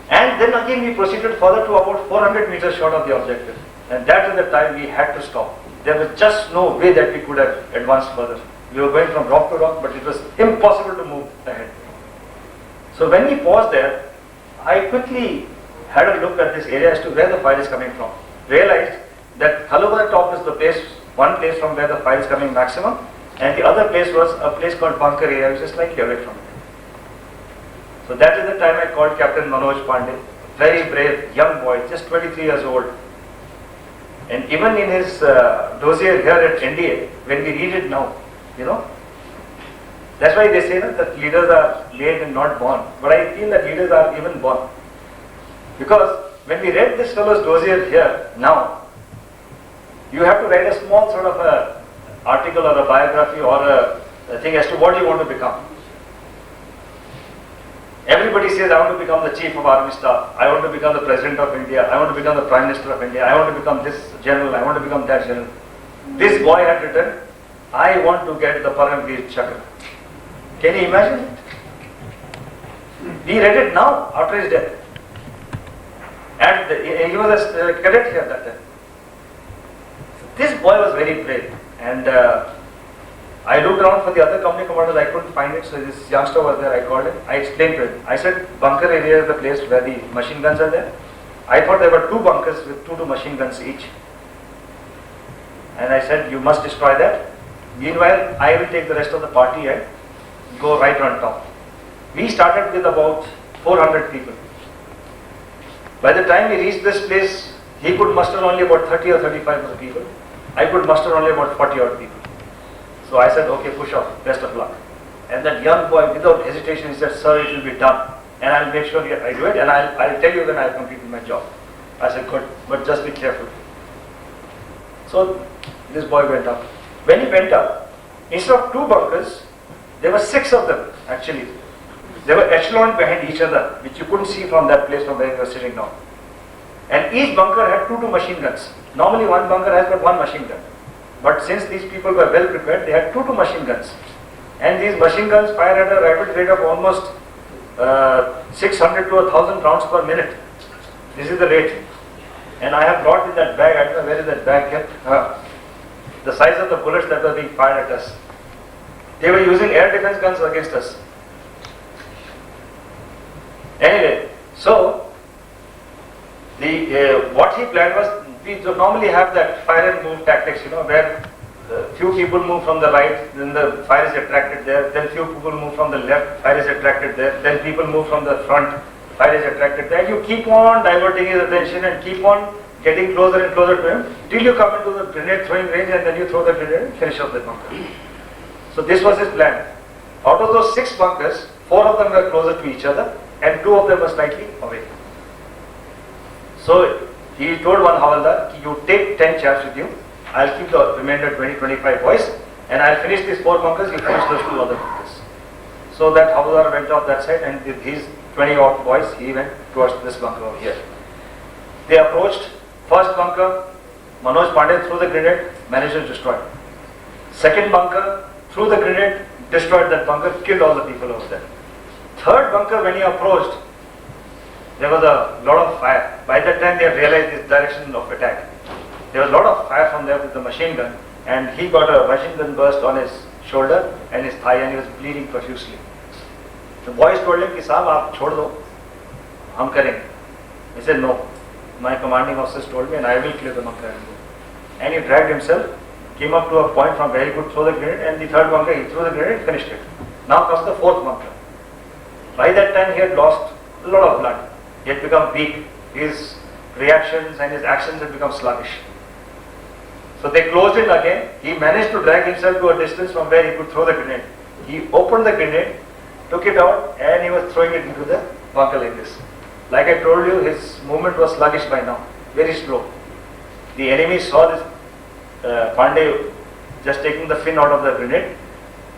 And then again we proceeded further to about 400 meters short of the objective. And that is the time we had to stop. There was just no way that we could have advanced further. We were going from rock to rock, but it was impossible to move ahead. So when we paused there, I quickly had a look at this area as to where the fire is coming from. Realized that Khaluga top is the place, one place from where the fire is coming maximum, and the other place was a place called Bunker area, which is slightly away from it. So that is the time I called Captain Manoj Pandey, very brave young boy, just 23 years old. And even in his dossier here at NDA, when we read it now, that's why they say that leaders are laid and not born. But I feel that leaders are even born. Because when we read this fellow's dossier here now, you have to write a small sort of a article or a biography or a thing as to what you want to become. Everybody says, I want to become the chief of army staff, I want to become the president of India, I want to become the prime minister of India, I want to become this general, I want to become that general. This boy had written, I want to get the Paramveer Chakra. Can you imagine it? He read it now, after his death. And he was a cadet here that time. This boy was very brave, and I looked around for the other company commanders, I couldn't find it, so this youngster was there, I called him, I explained to him. I said, bunker area is the place where the machine guns are there. I thought there were 2 bunkers with 2 machine guns each. And I said, you must destroy that. Meanwhile, I will take the rest of the party and go right on top. We started with about 400 people. By the time we reached this place, he could muster only about 30 or 35 other people. I could muster only about 40 odd people. So I said, okay, push off, best of luck. And that young boy, without hesitation, he said, sir, it will be done. And I'll make sure I do it, and I'll tell you when I've completed my job. I said, good, but just be careful. So this boy went up. When he went up, instead of 2 bunkers, there were 6 of them actually. They were echeloned behind each other, which you couldn't see from that place from where you were sitting now. And each bunker had 2 machine guns. Normally one bunker has got 1 machine gun. But since these people were well prepared, they had 2 machine guns. And these machine guns fire at a rapid rate of almost 600 to 1000 rounds per minute. This is the rate. And I have brought in that bag, I don't know where is that bag kept. The size of the bullets that were being fired at us. They were using air defense guns against us. Anyway, so what he planned was, we normally have that fire and move tactics, where few people move from the right, then the fire is attracted there, then few people move from the left, fire is attracted there, then people move from the front, fire is attracted there. You keep on diverting his attention and keep on getting closer and closer to him till you come into the grenade throwing range, and then you throw the grenade and finish off the bunker. So this was his plan. Out of those 6 bunkers, 4 of them were closer to each other and 2 of them were slightly away. So he told one Havaldar, you take 10 chaps with you, I'll keep the remainder 20-25 boys, and I'll finish these 4 bunkers, you finish those 2 other bunkers. So that Havaldar went off that side, and with his 20 odd boys, he went towards this bunker over here. They approached. First bunker, Manoj Pandey threw the grenade, managed to destroy it. Second bunker, threw the grenade, destroyed that bunker, killed all the people over there. Third bunker, when he approached, there was a lot of fire. By that time, they had realized this direction of attack. There was a lot of fire from there with the machine gun, and he got a machine gun burst on his shoulder and his thigh, and he was bleeding profusely. The boys told him, "Sahab, aap chhod do, hum karenge." He said, "No, my commanding officers told me, and I will clear the bunker and go." And he dragged himself, came up to a point from where he could throw the grenade, and the third bunker, he threw the grenade, finished it. Now comes the fourth bunker. By that time, he had lost a lot of blood. He had become weak. His reactions and his actions had become sluggish. So they closed it again. He managed to drag himself to a distance from where he could throw the grenade. He opened the grenade, took it out, and he was throwing it into the bunker like this. Like I told you, his movement was sluggish by now, very slow. The enemy saw this Pandey just taking the fin out of the grenade,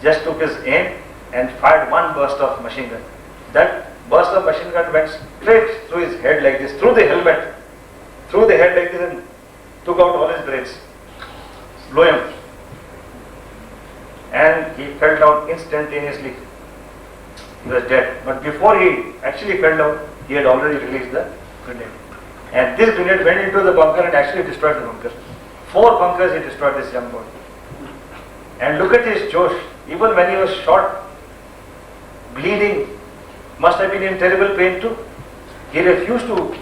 just took his aim and fired one burst of machine gun. That burst of machine gun went straight through his head like this, through the helmet, through the head like this, and took out all his brains, blew him. And he fell down instantaneously. He was dead. But before he actually fell down, he had already released the grenade. And this grenade went into the bunker and actually destroyed the bunker. 4 bunkers he destroyed, this young boy. And look at his Josh. Even when he was shot, bleeding, must have been in terrible pain too. He refused to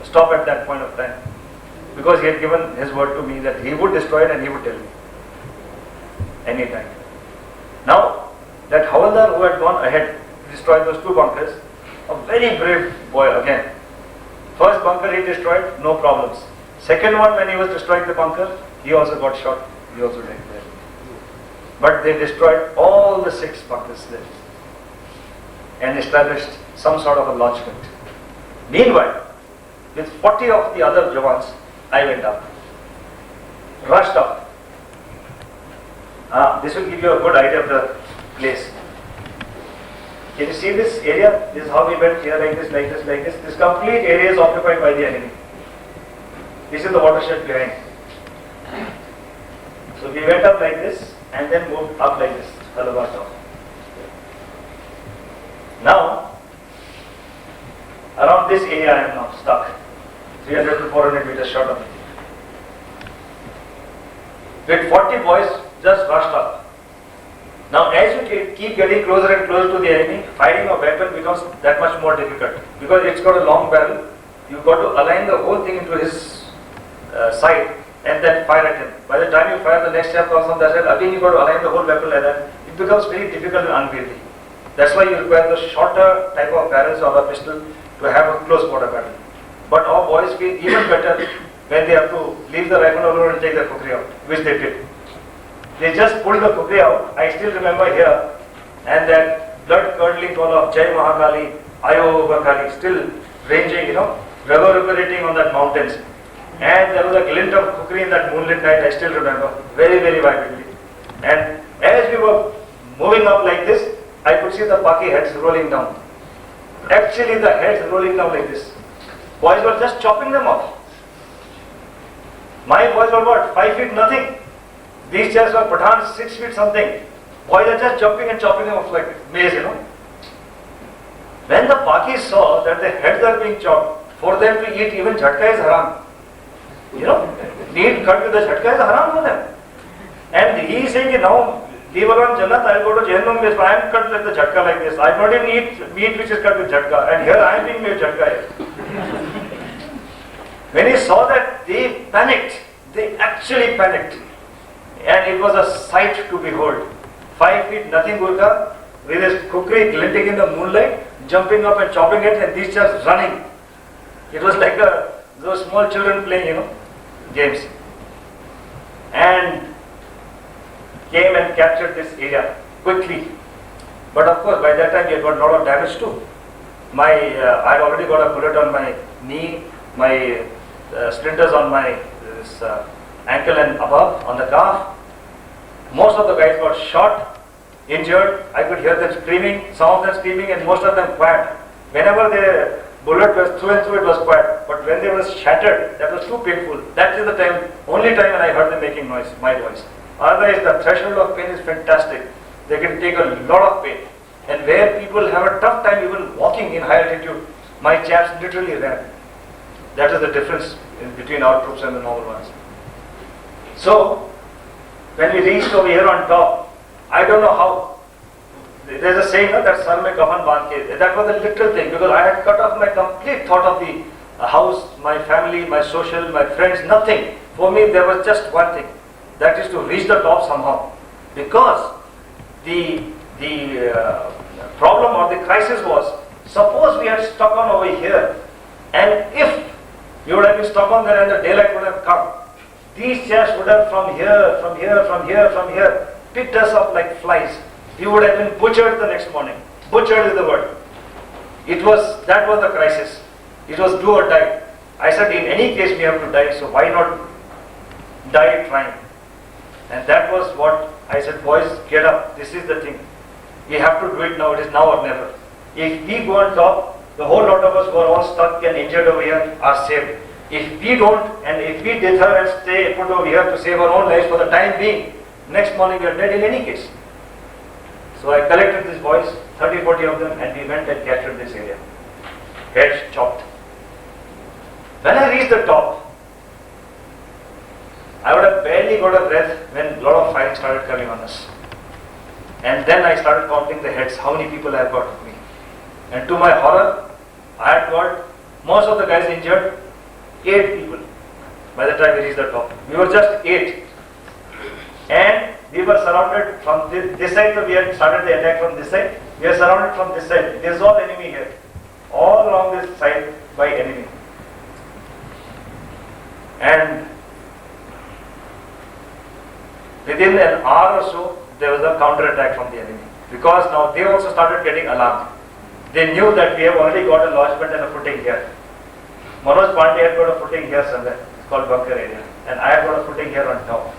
stop at that point of time, because he had given his word to me that he would destroy it and he would tell me anytime. Now, that Havaldar who had gone ahead to destroy those 2 bunkers, a very brave boy again. First bunker he destroyed, no problems. Second one, when he was destroying the bunker, he also got shot, he also died there. But they destroyed all the 6 bunkers there and established some sort of a lodgement. Meanwhile, with 40 of the other Jawans, I went up, rushed up. This will give you a good idea of the place. Can you see this area? This is how we went here, like this, like this, like this. This complete area is occupied by the enemy. This is the watershed behind. So we went up like this and then moved up like this, Allahabad town. Now, around this area I am now stuck. 300 to 400 meters short of me. With 40 boys just rushed up. Now as you keep getting closer and closer to the enemy, firing a weapon becomes that much more difficult. Because it's got a long barrel, you've got to align the whole thing into his side and then fire at him. By the time you fire the next shot comes on that side, again you've got to align the whole weapon like that. It becomes very difficult and unwieldy. That's why you require the shorter type of barrels of a pistol to have a close quarter battle. But our boys feel even better when they have to leave the rifle over and take the kukri out, which they did. They just pulled the kukri out. I still remember here, and that blood-curdling call of Jai Mahakali, Ayo Bakali, still ranging, reverberating on that mountains. And there was a glint of kukri in that moonlit night, I still remember, very, very vividly. And as we were moving up like this, I could see the Paki heads rolling down. Actually, the heads rolling down like this. Boys were just chopping them off. My boys were what? 5 feet nothing. These chairs were Pathans 6 feet something. Boys are just jumping and chopping them off like maize, When the Pakis saw that the heads are being chopped, for them to eat even jhatka is haram. Eat cut with the jhatka is haram for them. And he is saying, now, leave alone Jannat, I will go to Jahannam, but I am cut with the jhatka like this. I do not even eat meat which is cut with jhatka. And here I am being made jhatka. When he saw that, they panicked. They actually panicked. And it was a sight to behold. 5 feet nothing Gurkha, with his kukri glinting in the moonlight, jumping up and chopping it, and these just running. It was like those small children playing, games. And came and captured this area quickly. But of course, by that time we had got a lot of damage too. I had already got a bullet on my knee, my splinters on my ankle and above, on the calf. Most of the guys got shot, injured. I could hear them screaming, some of them screaming and most of them quiet. Whenever the bullet was through and through, it was quiet. But when they were shattered, that was too painful. That is the time, only time when I heard them making noise, my voice. Otherwise, the threshold of pain is fantastic. They can take a lot of pain. And where people have a tough time even walking in high altitude, my chaps literally ran. That is the difference between our troops and the normal ones. So, when we reached over here on top, I don't know how. There's a saying that sar mein kafan bandh ke. That was a literal thing because I had cut off my complete thought of the house, my family, my social, my friends, nothing. For me, there was just one thing. That is to reach the top somehow. Because the problem or the crisis was, suppose we had stuck on over here, and if we would have been stuck on there and the daylight would have come, these chairs would have from here, picked us up like flies. We would have been butchered the next morning. Butchered is the word. That was the crisis. It was do or die. I said, in any case we have to die, so why not die trying? And that was what I said, boys, get up, this is the thing. We have to do it now, it is now or never. If we go on top, the whole lot of us who are all stuck and injured over here are saved. If we don't, and if we dither and stay put over here to save our own lives for the time being, next morning we are dead in any case. So I collected these boys, 30-40 of them, and we went and captured this area. Heads chopped. When I reached the top, I would have barely got a breath when a lot of firing started coming on us. And then I started counting the heads, how many people I have got with me. And to my horror, I had got most of the guys injured, 8 people by the time we reached the top. We were just 8. And we were surrounded from this side, so we had started the attack from this side. We are surrounded from this side. There is all enemy here. All along this side by enemy. And within an hour or so, there was a counter-attack from the enemy. Because now they also started getting alarmed. They knew that we have already got a lodgement and a footing here. Manoj Pandey had got a footing here somewhere. It's called bunker area. And I had got a footing here on top.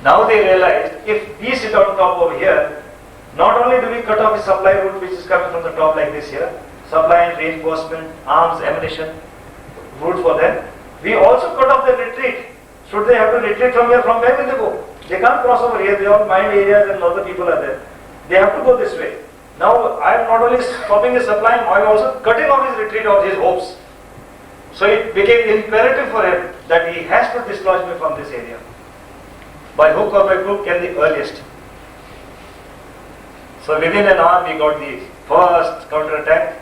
Now they realized if we sit on top over here, not only do we cut off the supply route which is coming from the top like this here, supply and reinforcement, arms, ammunition, route for them, we also cut off their retreat. Should they have to retreat from here, from where will they go? They can't cross over here, they all mined areas and other people are there. They have to go this way. Now I am not only stopping his supply, I am also cutting off his retreat of his hopes. So it became imperative for him that he has to dislodge me from this area. By hook or by crook can the earliest. So within an hour we got the first counter attack.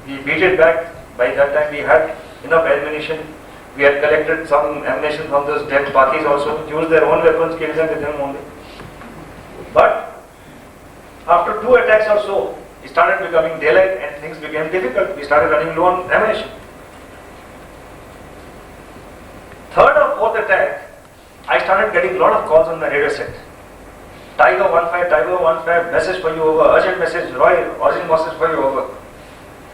We beat it back. By that time we had enough ammunition. We had collected some ammunition from those dead Pakis also, used their own weapons, killed them with them only. But after 2 attacks or so, it started becoming daylight and things became difficult. We started running low on ammunition. Third or fourth attack, I started getting a lot of calls on my radio set. Tiger 1-5, Tiger 1-5, message for you over, urgent message, Roy, urgent message for you over.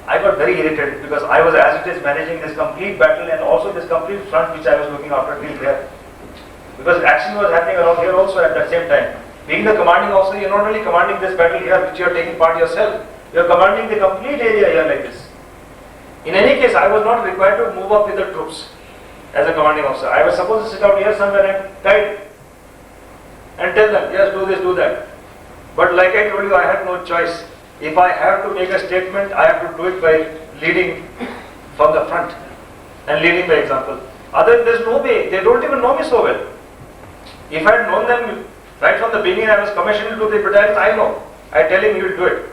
I got very irritated because I was as it is managing this complete battle and also this complete front which I was looking after till here. Because action was happening around here also at that same time. Being the commanding officer, you are not only commanding this battle here which you are taking part yourself, you are commanding the complete area here like this. In any case, I was not required to move up with the troops as a commanding officer. I was supposed to sit out here somewhere and guide and tell them, yes, do this, do that. But like I told you, I had no choice. If I have to make a statement, I have to do it by leading from the front and leading by example. Other there's no way, they don't even know me so well. If I had known them right from the beginning, I was commissioned to the battalion, I know. I tell him, he will do it.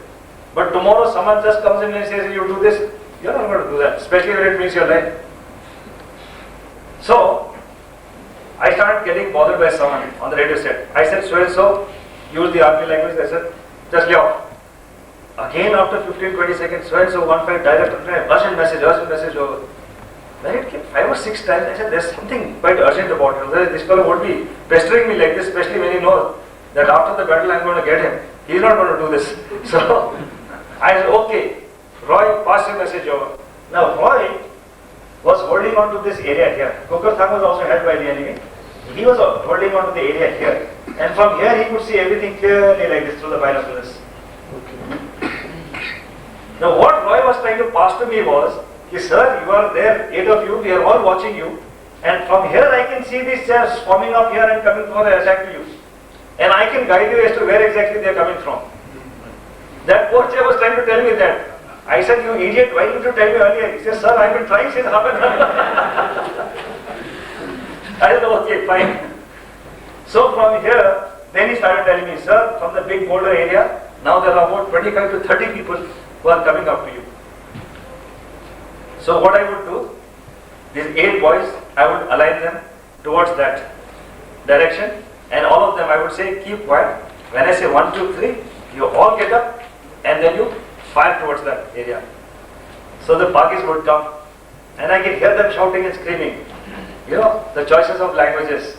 But tomorrow someone just comes in and says, you do this, you're not going to do that, especially when it means your life. So, I started getting bothered by someone on the radio set. I said, so and so, use the army language. They said, just lay off. Again, after 15-20 seconds, so and so, 1-5, direct, urgent message over. When it came 5 or 6 times, I said, there's something quite urgent about it. This fellow won't be pestering me like this, especially when he knows that after the battle I'm going to get him. He's not going to do this. So, I said, okay, Roy, pass your message over. Now, Roy was holding on to this area here. Kukarthang was also held by the enemy. He was holding on to the area here. And from here he could see everything clearly like this through the binoculars. Now what Roy was trying to pass to me was, sir, you are there, 8 of you, we are all watching you. And from here I can see these chairs forming up here and coming for the attack to you. And I can guide you as to where exactly they are coming from. That poor chair was trying to tell me that. I said, you idiot, why didn't you tell me earlier? He said, sir, I've been trying since half an hour. I said, okay, fine. So from here, then he started telling me, sir, from the big boulder area, now there are about 25 to 30 people who are coming up to you. So what I would do, these 8 boys, I would align them towards that direction, and all of them I would say, keep quiet. When I say 1, 2, 3, you all get up and then you fire towards that area. So the Pakis would come and I can hear them shouting and screaming. You know, the choices of languages.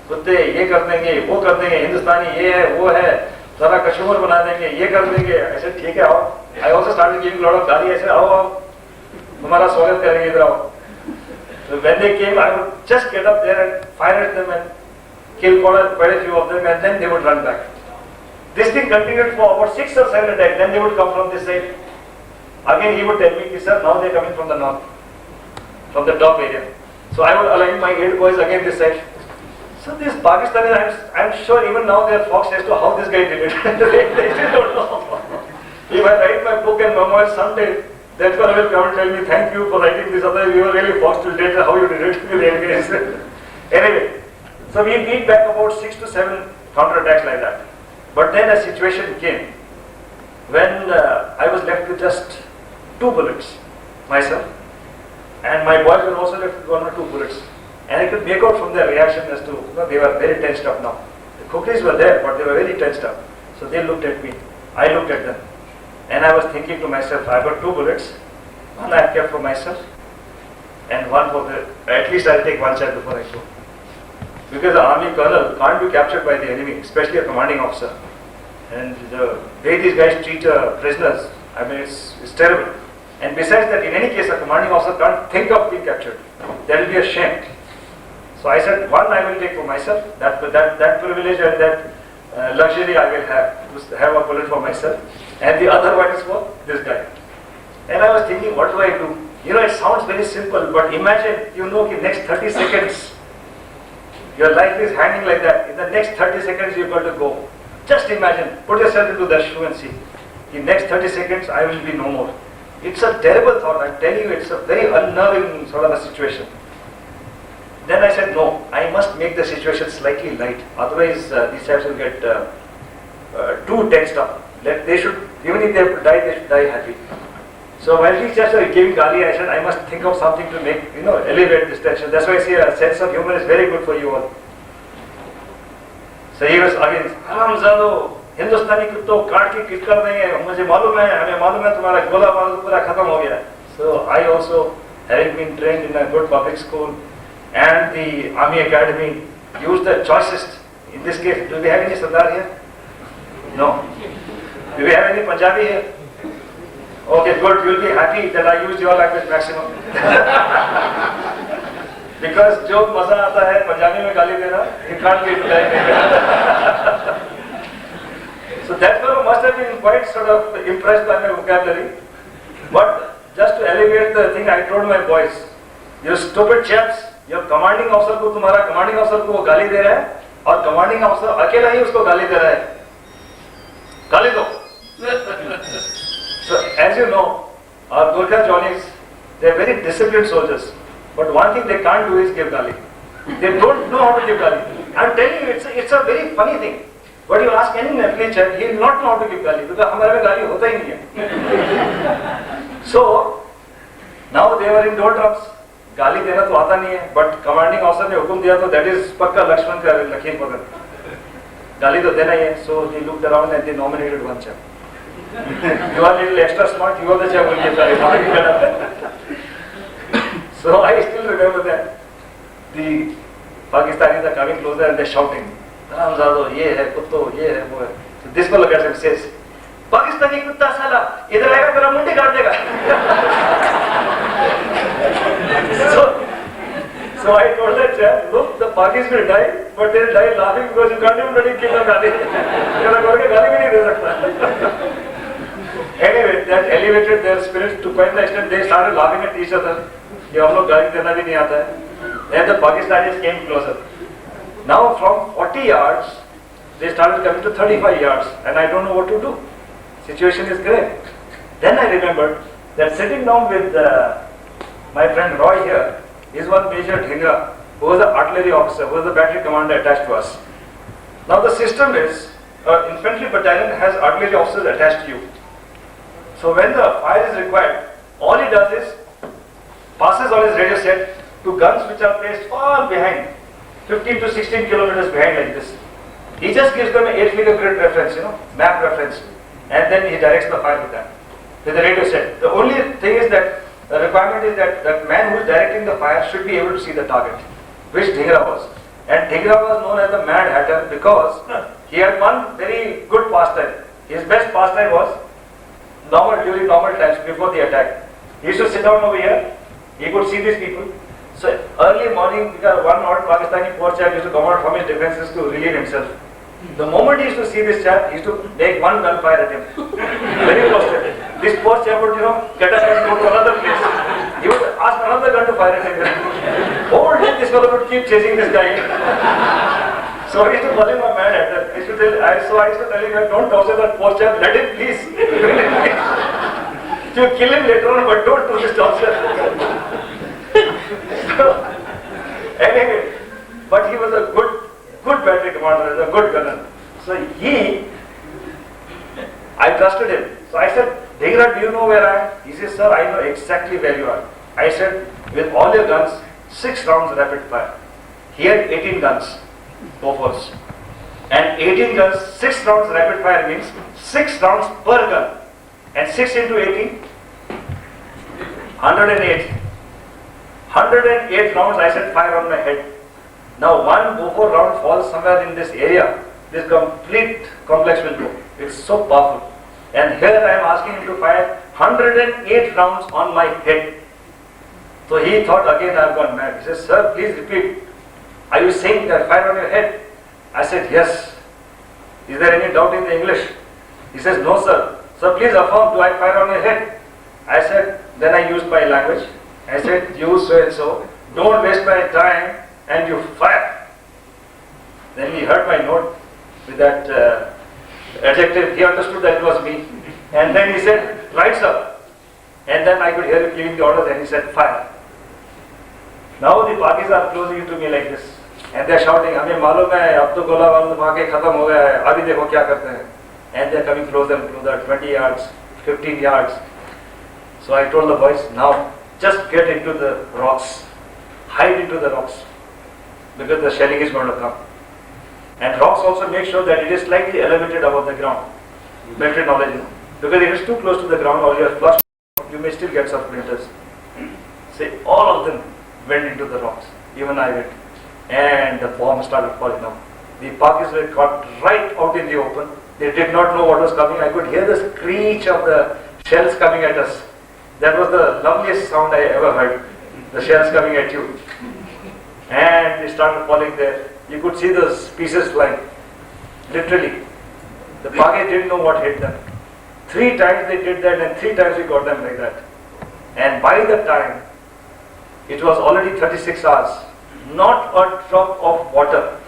कुत्ते ये कर देंगे, वो कर देंगे, हिंदुस्तानी ये है, वो है, जरा कश्मीर बना देंगे, ये कर देंगे, ऐसे ठीक है आओ. I also started giving a lot of गाली ऐसे आओ तुम्हारा स्वागत करेंगे इधर आओ. So when they came, I would just get up there and fire at them and kill quite a few of them, and then they would run back. This thing continued for about 6 or 7 attacks. Then they would come from this side. Again he would tell me, sir, now they are coming from the north, from the top area. So I would align my 8 boys again this side. So these Pakistanis, I'm sure even now they are foxed as to how this guy did it. They still don't know. If I write my book and memoir someday, that one will come and tell me, thank you for writing this, other you were really foxed till date, how you did it. Anyway, so we beat back about 6 to 7 counterattacks like that. But then a situation came when I was left with just 2 bullets, myself, and my boys were also left with 1 or 2 bullets. And I could make out from their reaction as to, they were very tensed up now. The cookies were there, but they were very tensed up. So they looked at me, I looked at them. And I was thinking to myself, I've got 2 bullets, 1 I've kept for myself, and 1 for the, at least I'll take 1 shot before I go. Because the army colonel can't be captured by the enemy, especially a commanding officer. And the way these guys treat prisoners, I mean, it's terrible. And besides that, in any case, a commanding officer can't think of being captured. That will be a shame. So I said, one I will take for myself, that privilege and that luxury I will have, to have a bullet for myself, and the other one is for this guy. And I was thinking, what do I do? You know, it sounds very simple, but imagine, you know, in the next 30 seconds, your life is hanging like that. In the next 30 seconds, you've got to go. Just imagine, put yourself into that shoe and see. In next 30 seconds, I will be no more. It's a terrible thought, I'm telling you, it's a very unnerving sort of a situation. Then I said, no, I must make the situation slightly light. Otherwise, these chaps will get too tensed up. They should, even if they have to die, they should die happy. So while these chaps are giving gali, I said, I must think of something to make, elevate this tension. That's why I say a sense of humor is very good for you all. So he was again, Haramzado, Hindustani kutto kaat ke kis kar denge, mujhe malum hai, hame malum hai tumhara gola barood pura khatam ho gaya. So I also, having been trained in a good public school and the Army Academy, used the choicest. In this case, do we have any Sardar here? No. Do we have any Punjabi here? Okay, good. You'll be happy that I used your language maximum. Because जो मजा आता है पंजाबी में गाली देना, you can't be implied. So that fellow must have been quite sort of impressed by my vocabulary. But just to elevate the thing, I told my boys, you stupid chaps, your commanding officer को तुम्हारा commanding officer को वो गाली दे रहा है और commanding officer अकेला ही उसको गाली दे रहा है. गाली दो. So as you know, our Gurkha Johnnies, they are very disciplined soldiers. But one thing they can't do is give gali. They don't know how to give gali. I'm telling you, it's a very funny thing. But you ask any Nepalese child, he will not know how to give gali because हमारे में गाली होता ही नहीं है. So now they were in doldrums. गाली देना तो आता नहीं है, but commanding officer ने हुक्म दिया तो that is पक्का लक्ष्मण का लकीर पकड़. गाली तो देना ही है. So they looked around and they nominated one chap. You are a little extra smart. You are the chap who will give gali. So I still remember that the Pakistanis are coming closer and they're shouting, Haramzado, ye hai, kutto, ye hai, wo hai. So this fellow gets him says, Pakistani kutta sala, idhar aega tera mundi kaat dega. So I told that chap, look, the Pakis will die, but they'll die laughing because you can't even really kill a gali. You're going to gali bhi nahi de sakta. Anyway, that elevated their spirits to quite the extent they started laughing at each other. कि हम लोग गाली देना भी नहीं आता है. And the Pakistanis came closer. Now from 40 yards, they started coming to 35 yards, and I don't know what to do. Situation is grave. Then I remembered that sitting down with my friend Roy here is one Major Dhingra, who was an artillery officer, who was the battery commander attached to us. Now the system is, infantry battalion has artillery officers attached to you. So when the fire is required, all he does is passes on his radio set to guns which are placed far behind, 15 to 16 kilometers behind like this. He just gives them an 8-figure grid reference, map reference, and then he directs the fire with that, with the radio set. The only thing is that the requirement is that the man who is directing the fire should be able to see the target, which Dhingra was. And Dhingra was known as the Mad Hatter because he had one very good pastime. His best pastime was during normal times before the attack. He used to sit down over here. He could see these people. So early morning, because one odd Pakistani poor chap used to come out from his defenses to relieve himself. The moment he used to see this chap, he used to make one gunfire at him. Very close to him. This poor chap would, get up and go to another place. He would ask another gun to fire at him. Whole day this fellow would keep chasing this guy. So I used to call him a mad hatter. I used to tell him, don't torture that poor chap, let him please. You kill him later on, but don't do this torture. Anyway, but he was a good battery commander, a good gunner. So I trusted him. So I said, Dhingra, do you know where I am? He says, sir, I know exactly where you are. I said, with all your guns, 6 rounds rapid fire. He had 18 guns, Bofors. And 18 guns, 6 rounds rapid fire means 6 rounds per gun. And 6 into 18, 108. 108 rounds, I said, fire on my head. Now one Bofor round falls somewhere in this area, this complete complex will go. It's so powerful. And here I am asking him to fire 108 rounds on my head. So he thought again I have gone mad. He says, sir, please repeat. are you saying that fire on your head? I said, yes. Is there any doubt in the English? He says, no sir. So please affirm, do I fire on your head? I said, then I used my language. I said, you so and so, don't waste my time, and you fire. Then he heard my note with that adjective. He understood that it was me. And then he said, right sir. And then I could hear him giving the orders, and he said, fire. Now the Pakis are closing to me like this. And they are shouting, हमें मालूम है अब तो गोला बारूद वहाँ के खत्म हो गया है, अभी देखो क्या करते हैं. And they are coming closer and closer, 20 yards, 15 yards. So I told the boys, now just get into the rocks, hide into the rocks, because the shelling is going to come. And rocks also make sure that it is slightly elevated above the ground. Military knowledge, you know. Because if it is too close to the ground or you are flushed, you may still get some splinters. Say all of them went into the rocks. Even I went. And the bomb started falling down. The Pakis were caught right out in the open. They did not know what was coming. I could hear the screech of the shells coming at us. That was the loveliest sound I ever heard. The shells coming at you. And they started falling there. You could see those pieces flying. Literally. The Pakis didn't know what hit them. 3 times they did that, and 3 times we got them like that. And by the time, it was already 36 hours. Not a drop of water,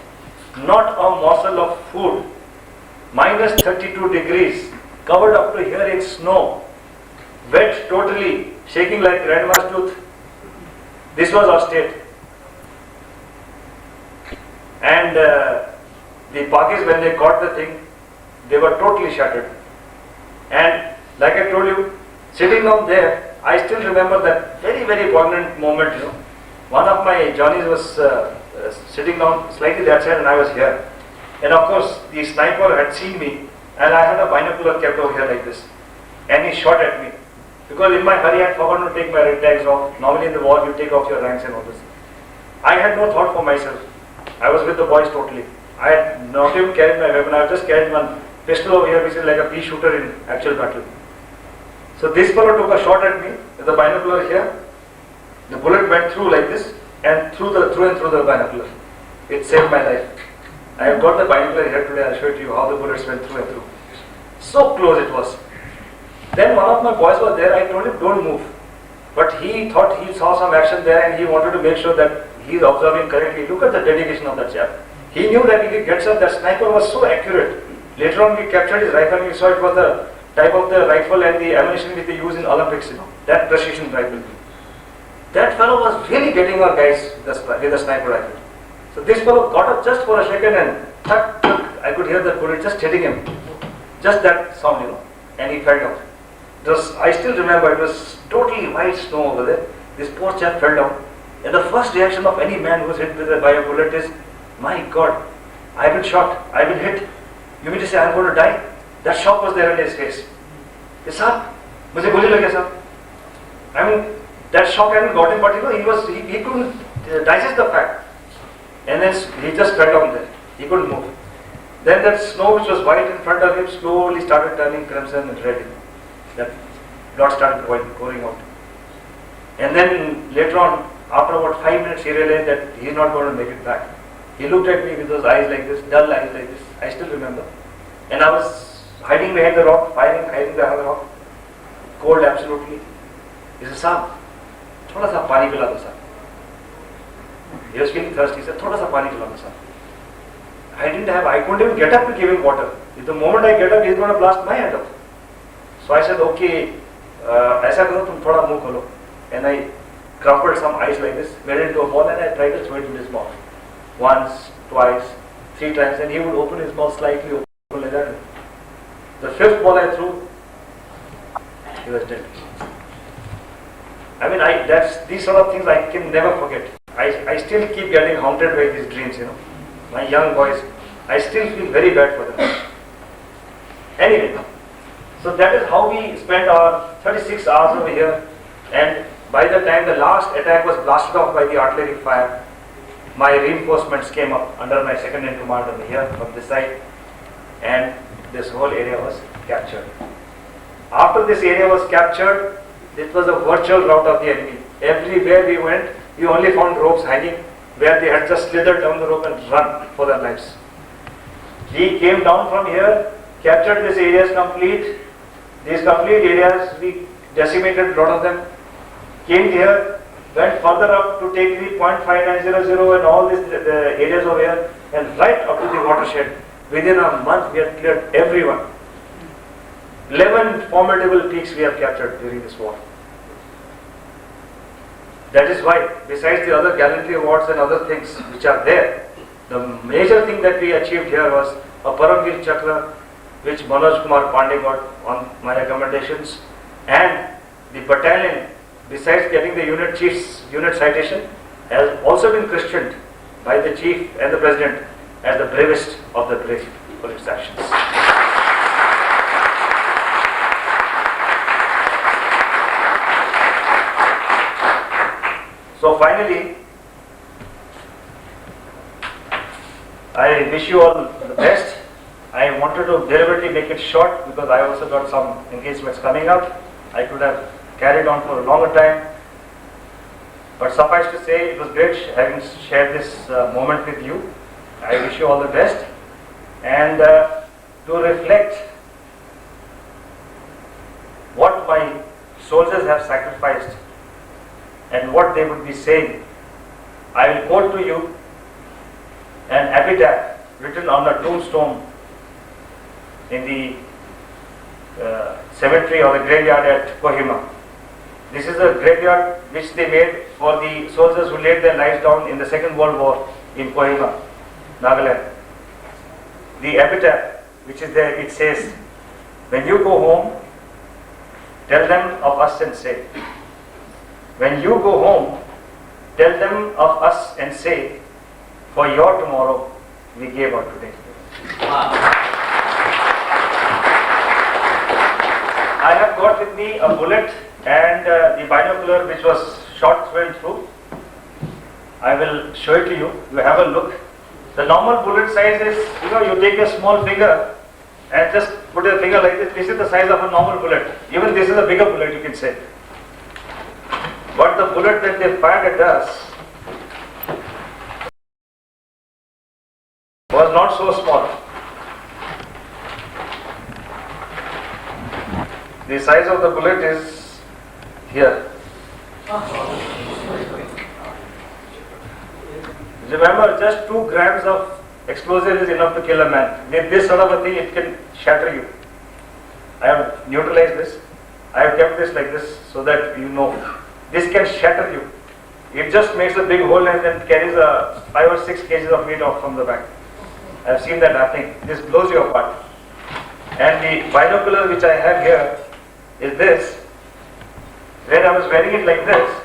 not a morsel of food, minus 32 degrees, covered up to here in snow, wet totally, shaking like grandma's tooth. This was our state. And the Pakis, when they caught the thing, they were totally shattered. And like I told you, sitting down there, I still remember that very, very poignant moment, you know. One of my Johnnies was sitting down slightly that side and I was here. And of course, the sniper had seen me and I had a binocular kept over here like this. And he shot at me. Because in my hurry, I had forgotten to take my red tags off. Normally in the war, you take off your ranks and all this. I had no thought for myself. I was with the boys totally. I had not even carried my weapon. I had just carried one pistol over here, which is like a pea shooter in actual battle. So this fellow took a shot at me with the binocular here. The bullet went through like this and through and through the binocular. It saved my life. I have got the binocular here today. I'll show it to you how the bullets went through and through. So close it was. Then one of my boys was there. I told him, don't move. But he thought he saw some action there and he wanted to make sure that he is observing correctly. Look at the dedication of that chap. He knew that if he gets up, that sniper was so accurate. Later on we captured his rifle and we saw it was the type of the rifle and the ammunition which they use in Olympics, you know, that precision rifle. That fellow was really getting our guys with the sniper rifle. So this fellow got up just for a second and tuck, tuck, I could hear the bullet just hitting him. Just that sound, you know, and he fell down. I still remember it was totally white snow over there. This poor chap fell down. And the first reaction of any man who is hit by a bullet is, my God, I've been shot, I've been hit. You mean to say I'm going to die? That shock was there in his face. Yes, sir. मुझे गोली लगी sir. I mean, that shock hadn't got him, but you know, he couldn't digest the fact. And then he just fell down there. He couldn't move. Then that snow which was white in front of him slowly started turning crimson and red. That blood started pouring out. And then later on, after about 5 minutes, he realized that he is not going to make it back. He looked at me with those eyes like this, dull eyes like this. I still remember. And I was hiding behind the rock, hiding behind the rock. Cold absolutely. He said, "Saab, thoda sa pani pila do, sir." He was feeling thirsty. He said, "Thoda sa pani pila do, sir." I couldn't even get up to give him water. If the moment I get up, he's going to blast my head off. So I said, "Okay, aisa karo, tum thoda muh kholo." And I crumpled some ice like this, made it into a ball, and I tried to throw it in his mouth. Once, twice, 3 times, and he would open his mouth slightly, open like that. The 5th ball I threw, he was dead. I mean, these sort of things I can never forget. I still keep getting haunted by these dreams, you know. My young boys, I still feel very bad for them. Anyway, so that is how we spent our 36 hours over here, and by the time the last attack was blasted off by the artillery fire, my reinforcements came up under my second in command over here from this side, and this whole area was captured. After this area was captured, it was a virtual rout of the enemy. Everywhere we went, we only found ropes hanging, where they had just slithered down the rope and run for their lives. We came down from here, captured these areas complete. These complete areas, we decimated a lot of them. Came here, went further up to take the .5900 and all these the areas over here, and right up to the watershed. Within a month, we had cleared everyone. 11 formidable peaks we have captured during this war. That is why, besides the other gallantry awards and other things which are there, the major thing that we achieved here was a Paramveer Chakra, which Manoj Kumar Pandey got on my recommendations, and the battalion, besides getting the unit chief's unit citation, has also been christened by the chief and the president as the bravest of the brave for its actions. So finally, I wish you all the best. I wanted to deliberately make it short because I also got some engagements coming up. I could have carried on for a longer time. But suffice to say, it was great having shared this moment with you. I wish you all the best. And to reflect what my soldiers have sacrificed and what they would be saying, I will quote to you an epitaph written on a tombstone in the cemetery or the graveyard at Kohima. This is a graveyard which they made for the soldiers who laid their lives down in the Second World War in Kohima, Nagaland. The epitaph which is there, it says, "When you go home, tell them of us and say, when you go home, tell them of us and say, for your tomorrow, we gave our today." I have got with me a bullet and the binocular which was shot through and through. I will show it to you. You have a look. The normal bullet size is, you take a small finger and just put a finger like this. This is the size of a normal bullet. Even this is a bigger bullet, you can say. But the bullet that they fired at us was not so small. The size of the bullet is here. Remember, just 2 grams of explosive is enough to kill a man. With this sort of a thing, it can shatter you. I have neutralized this. I have kept this like this so that you know. This can shatter you. It just makes a big hole and then carries a 5 or 6 kgs of meat off from the back. I have seen that happening. This blows you apart. And the binocular which I have here is this, where I was wearing it like this,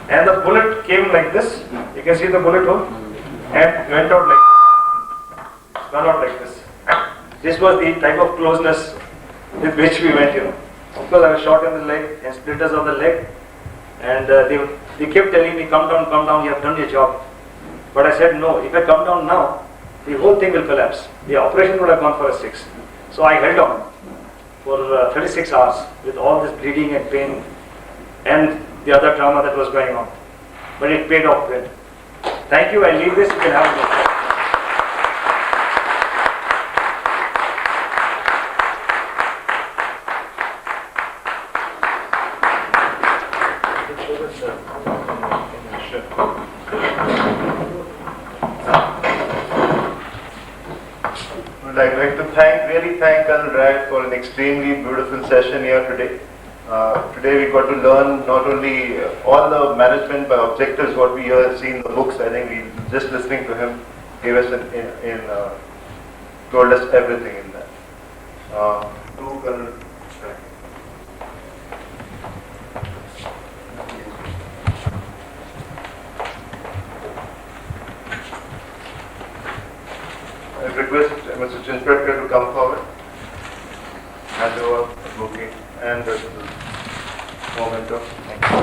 and the bullet came like this. You can see the bullet hole, and went out like this. This was the type of closeness with which we went, Of course, I was shot in the leg and splinters of the leg, and they kept telling me, come down, you have done your job. But I said, no, if I come down now, the whole thing will collapse. The operation would have gone for a 6. So I held on for 36 hours with all this bleeding and pain and the other trauma that was going on. But it paid off well. Thank you. I leave this. You can have a look. I'd like to really thank Colonel Raj for an extremely beautiful session here today. Today we got to learn not only all the management by objectives what we have seen in the books. I think just listening to him gave us told us everything in that. To Colonel Raj. I request Mr. Chinchpadkar to come forward, hand over the bouquet and the memento. Thank you.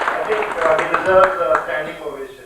I think he deserves a standing ovation.